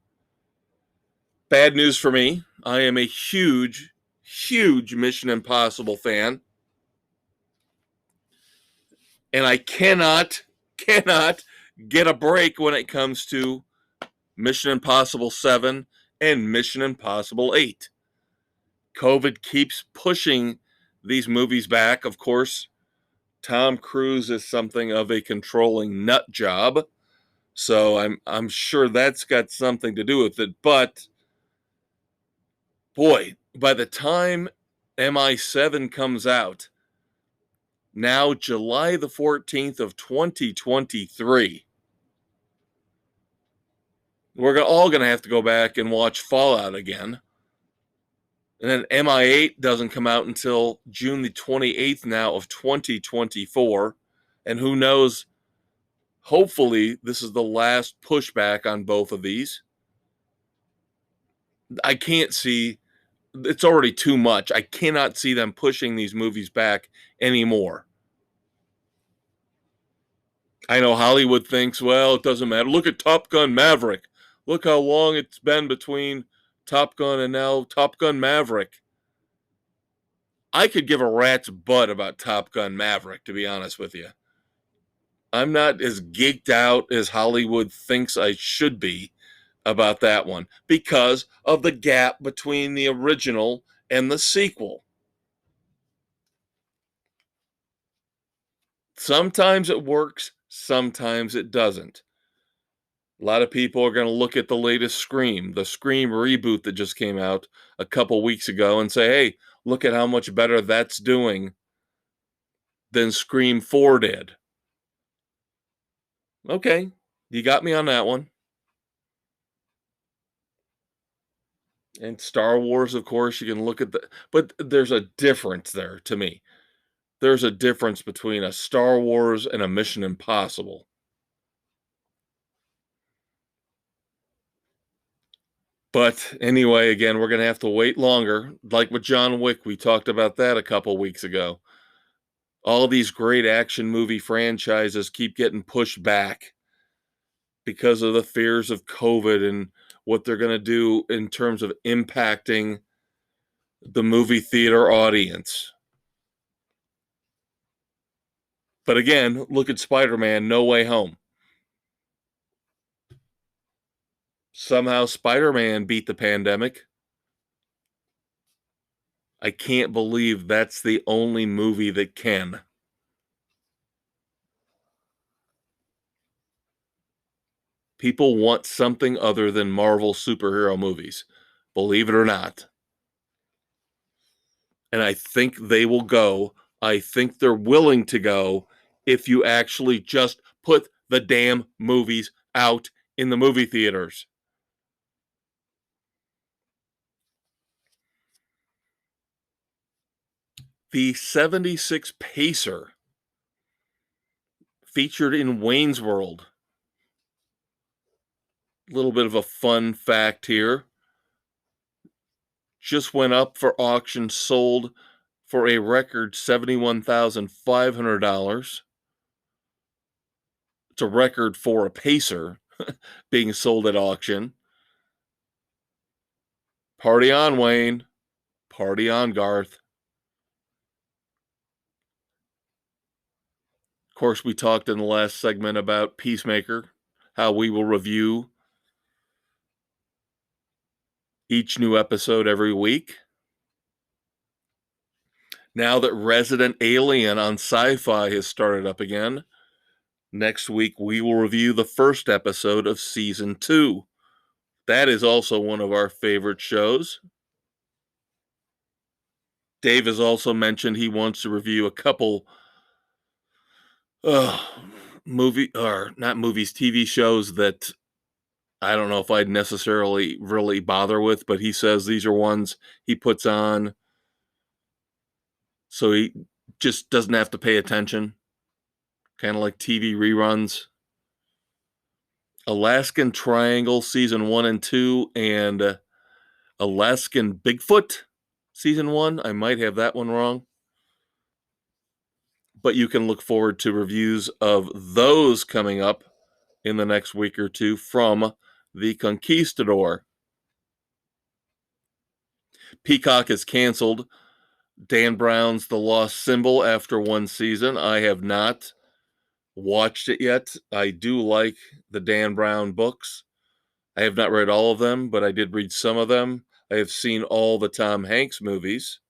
Bad news for me. I am a huge Mission Impossible fan. And I cannot get a break when it comes to Mission Impossible 7 and Mission Impossible 8. COVID keeps pushing these movies back. Of course, Tom Cruise is something of a controlling nut job. So I'm sure that's got something to do with it. But boy, by the time MI7 comes out, now July the 14th of 2023, we're all going to have to go back and watch Fallout again. And then MI8 doesn't come out until June the 28th now of 2024. And who knows, hopefully this is the last pushback on both of these. I can't see, it's already too much. I cannot see them pushing these movies back anymore. I know Hollywood thinks, well, it doesn't matter. Look at Top Gun Maverick. Look how long it's been between Top Gun and now Top Gun Maverick. I could give a rat's butt about Top Gun Maverick, to be honest with you. I'm not as geeked out as Hollywood thinks I should be about that one because of the gap between the original and the sequel. Sometimes it works, sometimes it doesn't. A lot of people are going to look at the latest Scream, the Scream reboot that just came out a couple weeks ago, and say, hey, look at how much better that's doing than Scream 4 did. Okay, you got me on that one. And Star Wars, of course, you can look at but there's a difference there to me. There's a difference between a Star Wars and a Mission Impossible. But anyway, again, we're going to have to wait longer. Like with John Wick, we talked about that a couple weeks ago. All these great action movie franchises keep getting pushed back because of the fears of COVID and what they're going to do in terms of impacting the movie theater audience. But again, look at Spider-Man No Way Home. Somehow Spider-Man beat the pandemic. I can't believe that's the only movie that can. People want something other than Marvel superhero movies, believe it or not. And I think they will go. I think they're willing to go if you actually just put the damn movies out in the movie theaters. The 76 Pacer featured in Wayne's World. A little bit of a fun fact here. Just went up for auction, sold for a record $71,500. It's a record for a Pacer being sold at auction. Party on, Wayne. Party on, Garth. course, we talked in the last segment about Peacemaker, how we will review each new episode every week. Now that Resident Alien on Sci-Fi has started up again, next week we will review the first episode of Season 2. That is also one of our favorite shows. Dave has also mentioned he wants to review a couple TV shows that I don't know if I'd necessarily really bother with, but he says these are ones he puts on so he just doesn't have to pay attention. Kind of like TV reruns. Alaskan Triangle Season 1 and 2 and Alaskan Bigfoot Season 1. I might have that one wrong. But you can look forward to reviews of those coming up in the next week or two from The Conquistador. Peacock is canceled Dan Brown's The Lost Symbol after one season. I have not watched it yet. I do like the Dan Brown books. I have not read all of them, but I did read some of them. I have seen all the Tom Hanks movies.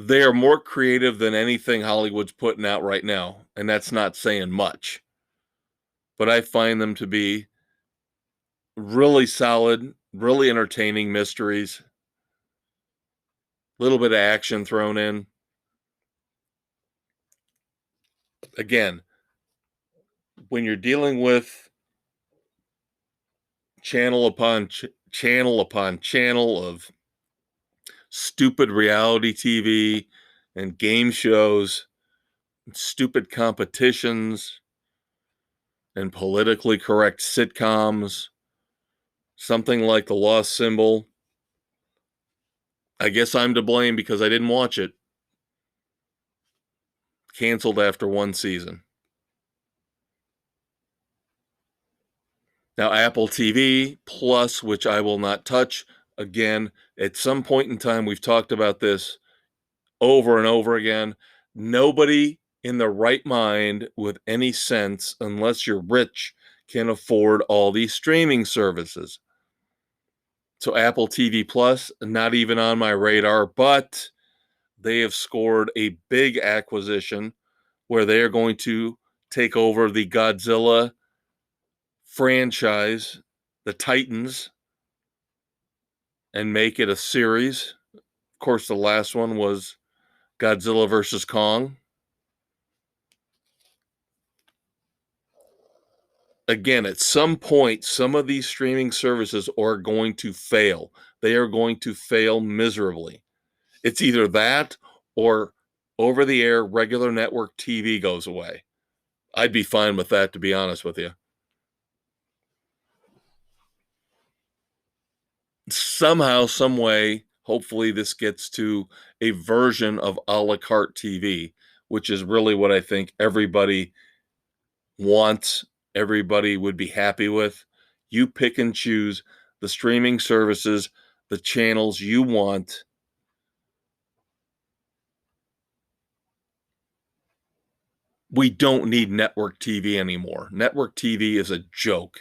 They are more creative than anything Hollywood's putting out right now, and that's not saying much. But I find them to be really solid, really entertaining mysteries. A little bit of action thrown in. Again, when you're dealing with channel upon channel of stupid reality TV and game shows, and stupid competitions, and politically correct sitcoms, something like The Lost Symbol, I guess I'm to blame because I didn't watch it. Canceled after one season. Now, Apple TV Plus, which I will not touch, again, at some point in time, we've talked about this over and over again. Nobody in the right mind with any sense, unless you're rich, can afford all these streaming services. So Apple TV Plus, not even on my radar, but they have scored a big acquisition where they are going to take over the Godzilla franchise, the Titans, and make it a series. Of course, the last one was Godzilla versus Kong. Again, at some point, some of these streaming services are going to fail. They are going to fail miserably. It's either that or over-the-air regular network TV goes away. I'd be fine with that, to be honest with you. Somehow, some way, hopefully this gets to a version of a la carte TV, which is really what I think everybody wants, everybody would be happy with. You pick and choose the streaming services, the channels you want. We don't need network TV anymore. Network TV is a joke.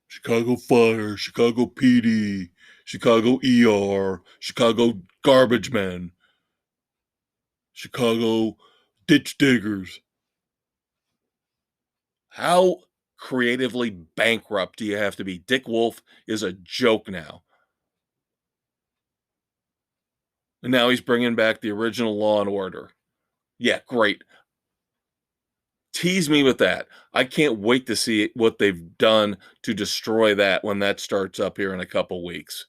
Chicago Fire, Chicago PD, Chicago ER, Chicago Garbage Men, Chicago Ditch Diggers. How creatively bankrupt do you have to be? Dick Wolf is a joke now. And now he's bringing back the original Law and Order. Yeah, great. Tease me with that. I can't wait to see what they've done to destroy that when that starts up here in a couple weeks.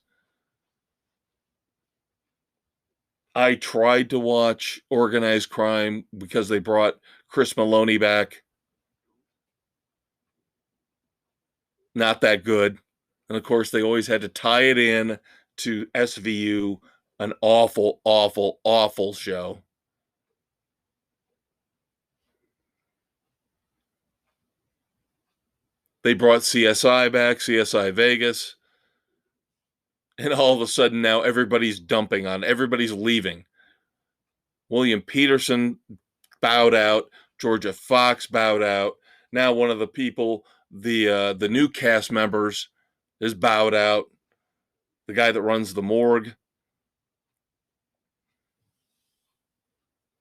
I tried to watch Organized Crime because they brought Chris Maloney back. Not that good. And of course, they always had to tie it in to SVU, an awful, awful, awful show. They brought CSI back, CSI Vegas. And all of a sudden now everybody's dumping on, everybody's leaving. William Peterson bowed out. Georgia Fox bowed out. Now one of the people, the new cast members, is bowed out. The guy that runs the morgue.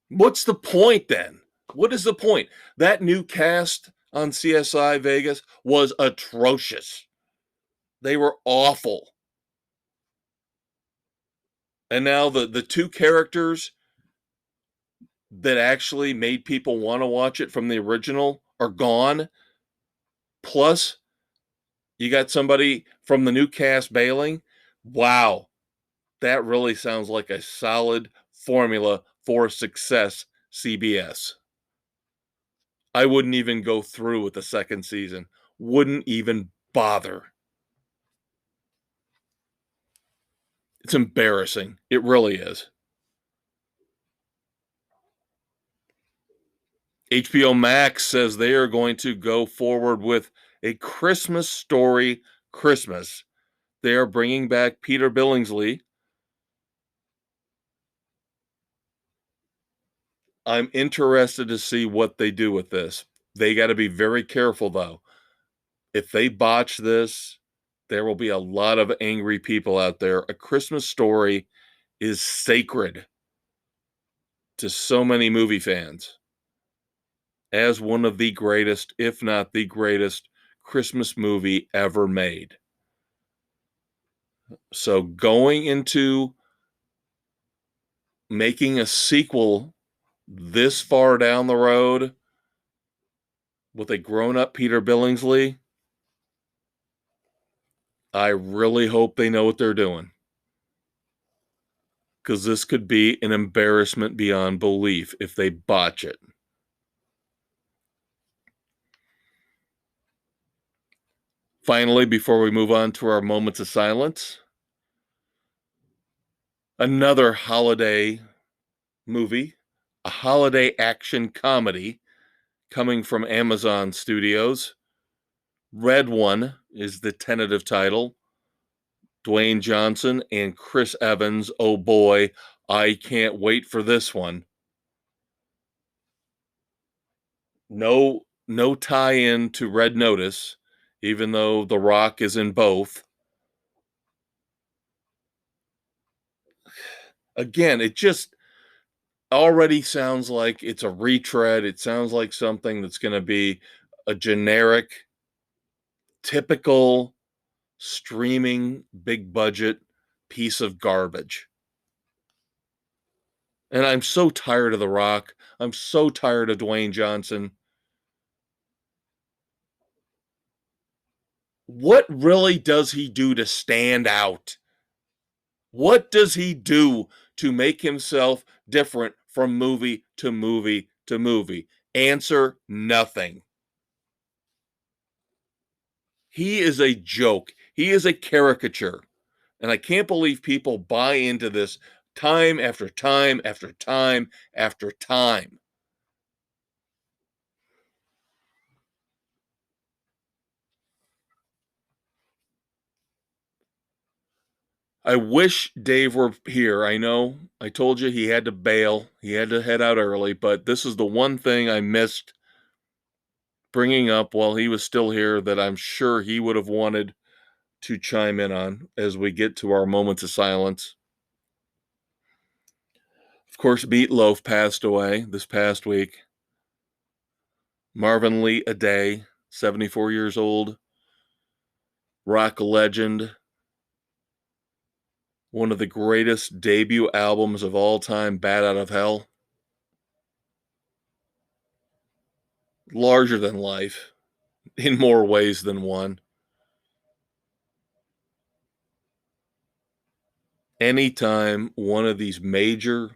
What's the point then? What is the point? That new cast on CSI Vegas was atrocious. They were awful. And now the two characters that actually made people want to watch it from the original are gone. Plus, you got somebody from the new cast bailing. Wow, that really sounds like a solid formula for success, CBS. I wouldn't even go through with the second season. Wouldn't even bother. It's embarrassing. It really is. HBO Max says they are going to go forward with A Christmas Story Christmas. They are bringing back Peter Billingsley. I'm interested to see what they do with this. They got to be very careful, though. If they botch this, there will be a lot of angry people out there. A Christmas Story is sacred to so many movie fans as one of the greatest, if not the greatest, Christmas movie ever made. So going into making a sequel this far down the road with a grown-up Peter Billingsley, I really hope they know what they're doing. Because this could be an embarrassment beyond belief if they botch it. Finally, before we move on to our moments of silence, another holiday movie, a holiday action comedy coming from Amazon Studios. Red One is the tentative title. Dwayne Johnson and Chris Evans. Oh boy, I can't wait for this one. No tie-in to Red Notice, even though The Rock is in both. Again, it just already sounds like it's a retread. It sounds like something that's going to be a generic, typical streaming big budget piece of garbage. And I'm so tired of The Rock. I'm so tired of Dwayne Johnson. What really does he do to stand out? What does he do to make himself different from movie to movie to movie? Answer: nothing. He is a joke. He is a caricature. And I can't believe people buy into this time after time after time after time. I wish Dave were here. I know I told you he had to bail. He had to head out early, but this is the one thing I missed bringing up while he was still here that I'm sure he would have wanted to chime in on as we get to our moments of silence. Of course, Meatloaf passed away this past week. Marvin Lee Aday, 74 years old, rock legend, one of the greatest debut albums of all time, Bat Out of Hell. Larger than life in more ways than one. Anytime one of these major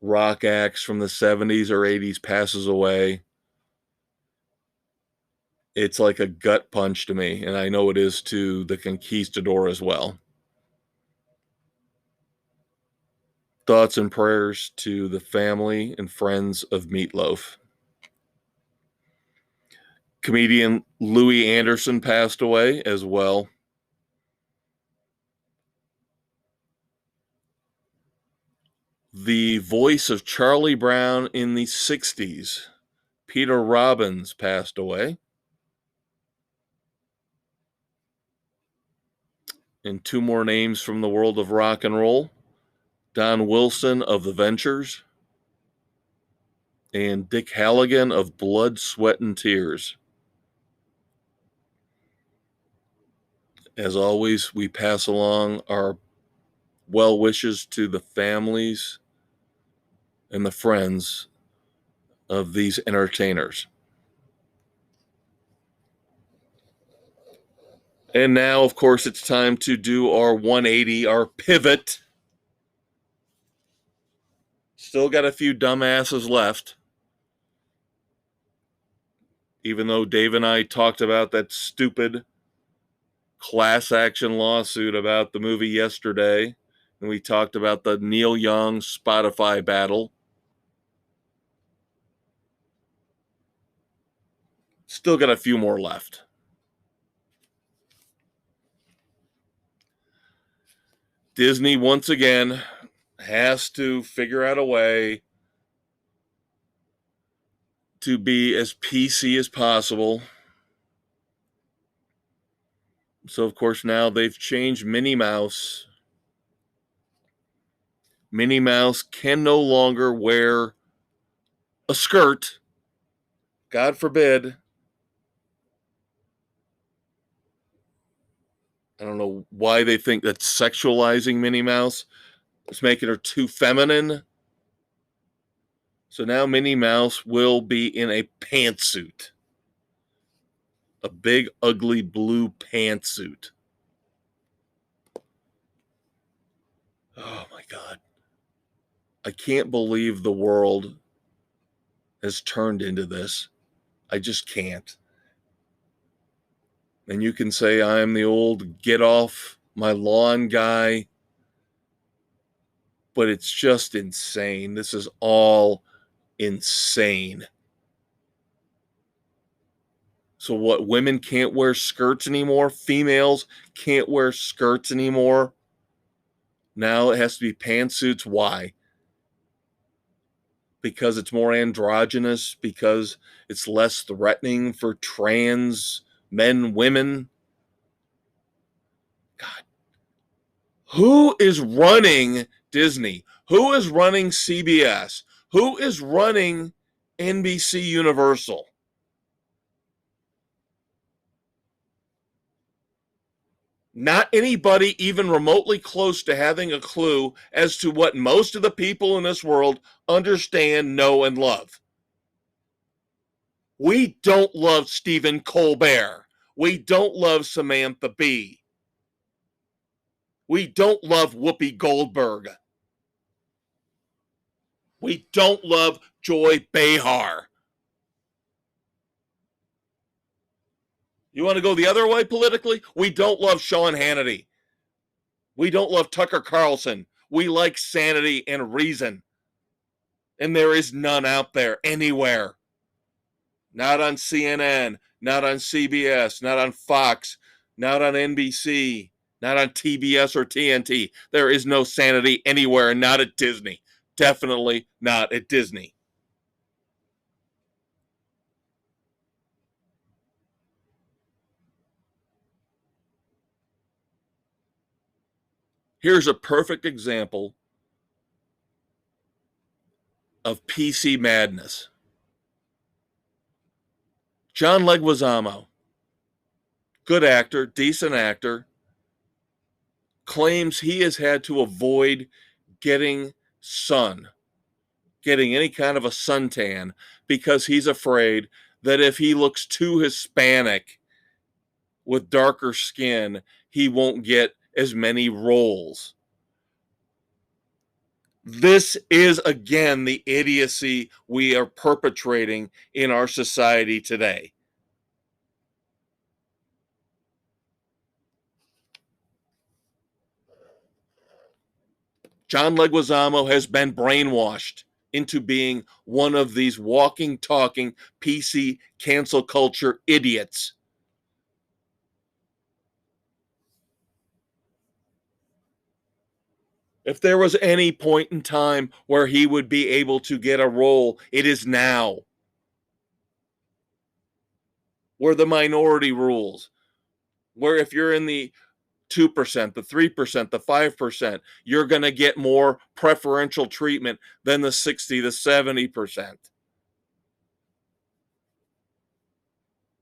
rock acts from the 70s or 80s passes away, it's like a gut punch to me, and I know it is to the Conquistador as well. Thoughts and prayers to the family and friends of Meatloaf. Comedian Louis Anderson passed away as well. The voice of Charlie Brown in the 60s, Peter Robbins, passed away. And two more names from the world of rock and roll. Don Wilson of The Ventures and Dick Halligan of Blood, Sweat, and Tears. As always, we pass along our well wishes to the families and the friends of these entertainers. And now, of course, it's time to do our 180, our pivot. Still got a few dumbasses left. Even though Dave and I talked about that stupid class action lawsuit about the movie yesterday, and we talked about the Neil Young Spotify battle. Still got a few more left. Disney, once again, has to figure out a way to be as PC as possible. So, of course, now they've changed Minnie Mouse. Minnie Mouse can no longer wear a skirt. God forbid. I don't know why they think that sexualizing Minnie Mouse is making her too feminine. So now Minnie Mouse will be in a pantsuit. A big, ugly blue pantsuit. Oh my God. I can't believe the world has turned into this. I just can't. And you can say I'm the old get off my lawn guy, but it's just insane. This is all insane. So what, women can't wear skirts anymore? Females can't wear skirts anymore? Now it has to be pantsuits. Why? Because it's more androgynous? Because it's less threatening for trans men, women? God. Who is running Disney? Who is running CBS? Who is running NBC Universal? Not anybody even remotely close to having a clue as to what most of the people in this world understand, know, and love. We don't love Stephen Colbert. We don't love Samantha Bee. We don't love Whoopi Goldberg. We don't love Joy Behar. You want to go the other way politically? We don't love Sean Hannity. We don't love Tucker Carlson. We like sanity and reason. And there is none out there anywhere. Not on CNN, not on CBS, not on Fox, not on NBC, not on TBS or TNT. There is no sanity anywhere, not at Disney. Definitely not at Disney. Here's a perfect example of PC madness. John Leguizamo, good actor, decent actor, claims he has had to avoid getting any kind of a suntan, because he's afraid that if he looks too Hispanic with darker skin, he won't get as many roles. This is, again, the idiocy we are perpetrating in our society today. John Leguizamo has been brainwashed into being one of these walking, talking PC cancel culture idiots. If there was any point in time where he would be able to get a role, it is now. Where the minority rules, where if you're in the 2%, the 3%, the 5%, you're going to get more preferential treatment than the 60, the 70%.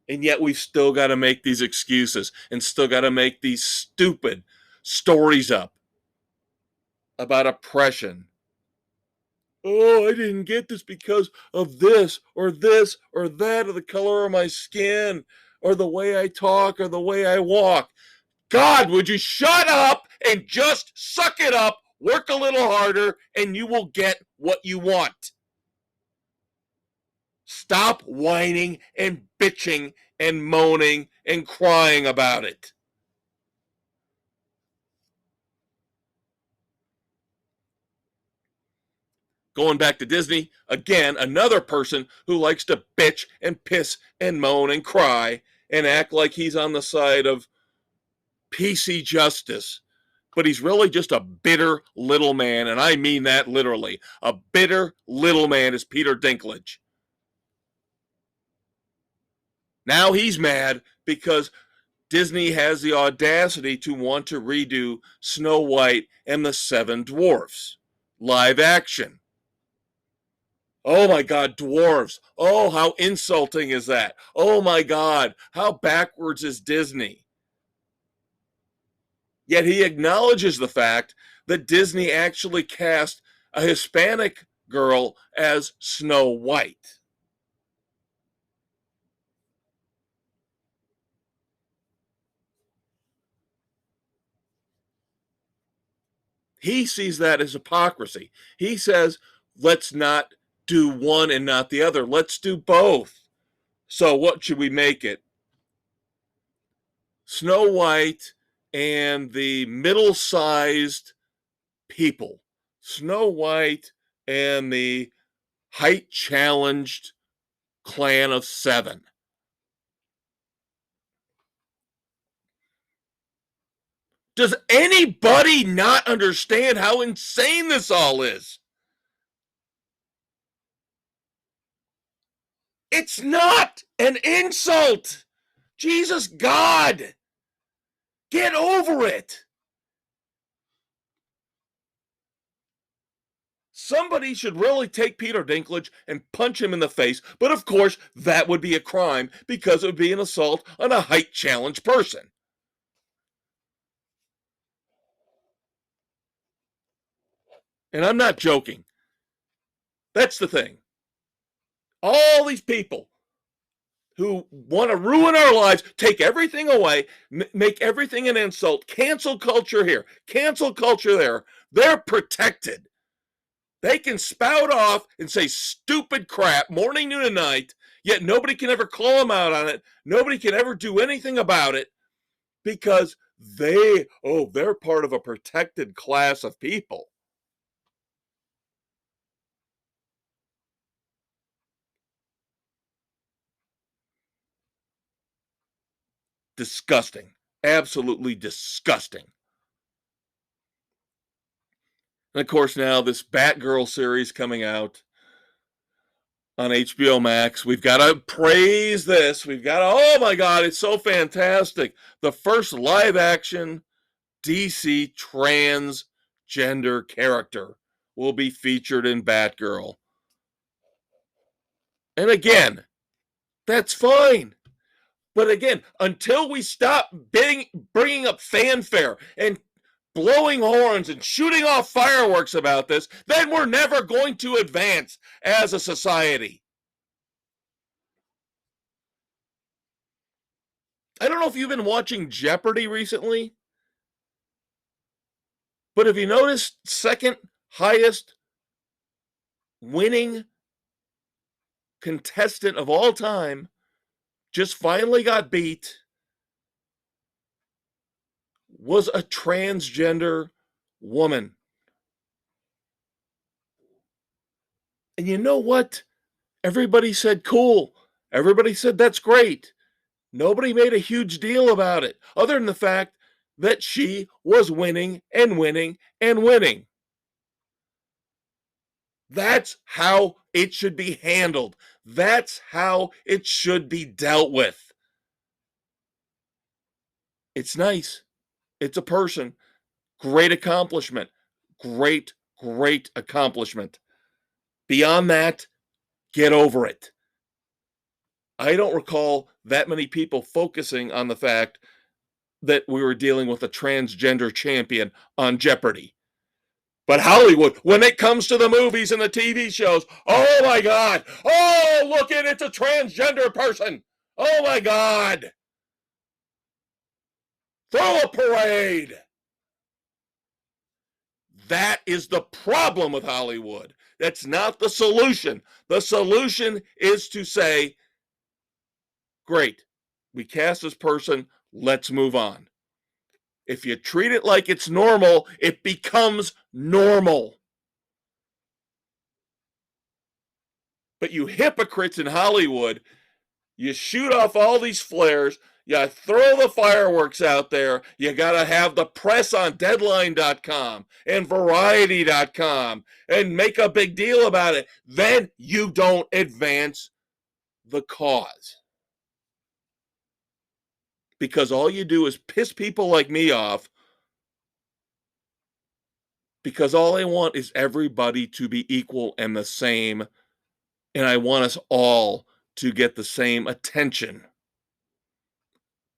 And yet we've still got to make these excuses and still got to make these stupid stories up about oppression. Oh, I didn't get this because of this or that or the color of my skin or the way I talk or the way I walk. God, would you shut up and just suck it up, work a little harder, and you will get what you want. Stop whining and bitching and moaning and crying about it. Going back to Disney, again, another person who likes to bitch and piss and moan and cry and act like he's on the side of PC justice. But he's really just a bitter little man, and I mean that literally. A bitter little man is Peter Dinklage. Now he's mad because Disney has the audacity to want to redo Snow White and the Seven Dwarfs. Live action. Oh my God, dwarves. Oh, how insulting is that? Oh my God, how backwards is Disney? Yet he acknowledges the fact that Disney actually cast a Hispanic girl as Snow White. He sees that as hypocrisy. He says, let's not do one and not the other. Let's do both. So what should we make it? Snow White and the middle-sized people. Snow White and the height-challenged clan of 7. Does anybody not understand how insane this all is? It's not an insult. Jesus God. Get over it. Somebody should really take Peter Dinklage and punch him in the face, but of course that would be a crime because it would be an assault on a height-challenged person. And I'm not joking. That's the thing. All these people who want to ruin our lives, take everything away, make everything an insult, cancel culture here, cancel culture there, they're protected. They can spout off and say stupid crap morning, noon, and night, yet nobody can ever call them out on it. Nobody can ever do anything about it because they're part of a protected class of people. Disgusting. Absolutely disgusting. And of course, now this Batgirl series coming out on HBO Max. We've got to praise this. We've got to, oh my God, it's so fantastic. The first live action DC transgender character will be featured in Batgirl. And again, that's fine. But again, until we stop bringing up fanfare and blowing horns and shooting off fireworks about this, then we're never going to advance as a society. I don't know if you've been watching Jeopardy recently, but have you noticed second highest winning contestant of all time just finally got beat was a transgender woman. And you know what? Everybody said cool. Everybody said that's great. Nobody made a huge deal about it, other than the fact that she was winning and winning and winning. That's how it should be handled. That's how it should be dealt with. It's nice. It's a person. Great accomplishment. Great, great accomplishment. Beyond that, get over it. I don't recall that many people focusing on the fact that we were dealing with a transgender champion on Jeopardy. But Hollywood, when it comes to the movies and the TV shows, oh my God. Oh, look at it's a transgender person. Oh my God. Throw a parade. That is the problem with Hollywood. That's not the solution. The solution is to say, great, we cast this person, let's move on. If you treat it like it's normal, it becomes normal. But you hypocrites in Hollywood, you shoot off all these flares, you throw the fireworks out there, you got to have the press on Deadline.com and Variety.com and make a big deal about it. Then you don't advance the cause. Because all you do is piss people like me off, because all I want is everybody to be equal and the same, and I want us all to get the same attention.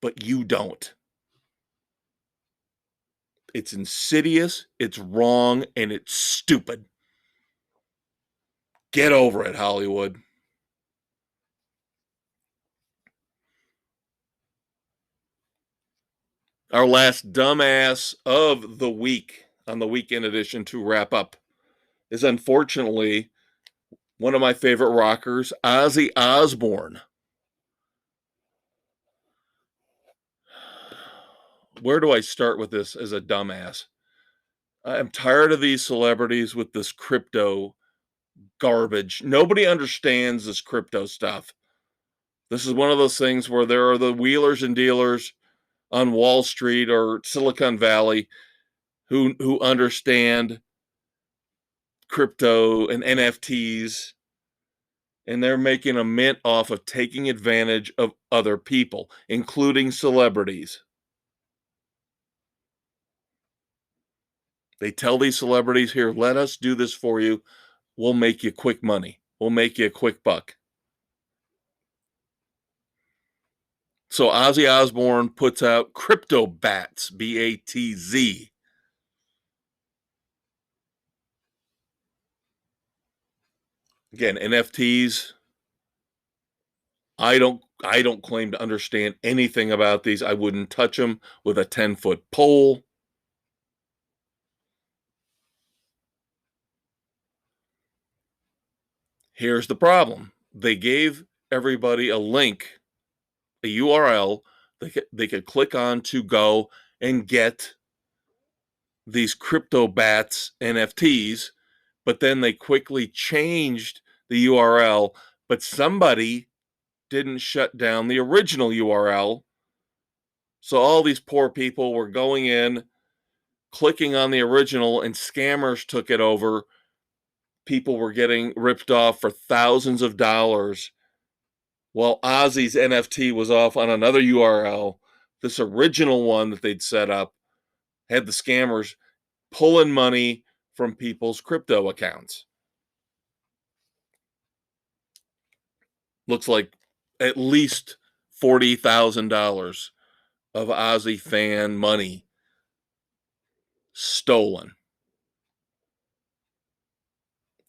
But you don't. It's insidious, it's wrong, and it's stupid. Get over it, Hollywood. Our last dumbass of the week on the weekend edition to wrap up is unfortunately one of my favorite rockers, Ozzy Osbourne. Where do I start with this as a dumbass? I'm tired of these celebrities with this crypto garbage. Nobody understands this crypto stuff. This is one of those things where there are the wheelers and dealers on Wall Street or Silicon Valley who understand crypto and NFTs, and they're making a mint off of taking advantage of other people, including celebrities. They tell these celebrities, here, let us do this for you. We'll make you quick money. We'll make you a quick buck. So Ozzy Osbourne puts out Crypto Bats, B-A-T-Z. Again, NFTs. I don't claim to understand anything about these. I wouldn't touch them with a 10-foot pole. Here's the problem. They gave everybody a link, a URL they could click on to go and get these Crypto Bats NFTs, but then they quickly changed the URL, but somebody didn't shut down the original URL. So all these poor people were going in, clicking on the original, and scammers took it over. People were getting ripped off for thousands of dollars, while Ozzy's NFT was off on another URL. This original one that they'd set up had the scammers pulling money from people's crypto accounts. Looks like at least $40,000 of Ozzy fan money stolen.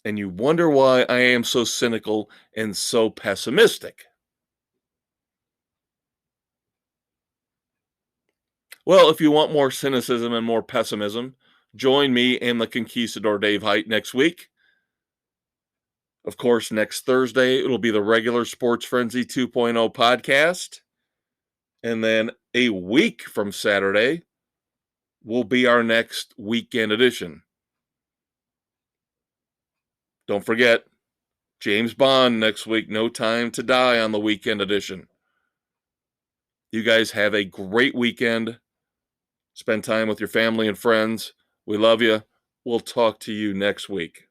And you wonder why I am so cynical and so pessimistic. Well, if you want more cynicism and more pessimism, join me and the Conquistador Dave Height next week. Of course, next Thursday, it'll be the regular Sports Frenzy 2.0 podcast. And then a week from Saturday will be our next weekend edition. Don't forget, James Bond next week, No Time to Die on the weekend edition. You guys have a great weekend. Spend time with your family and friends. We love you. We'll talk to you next week.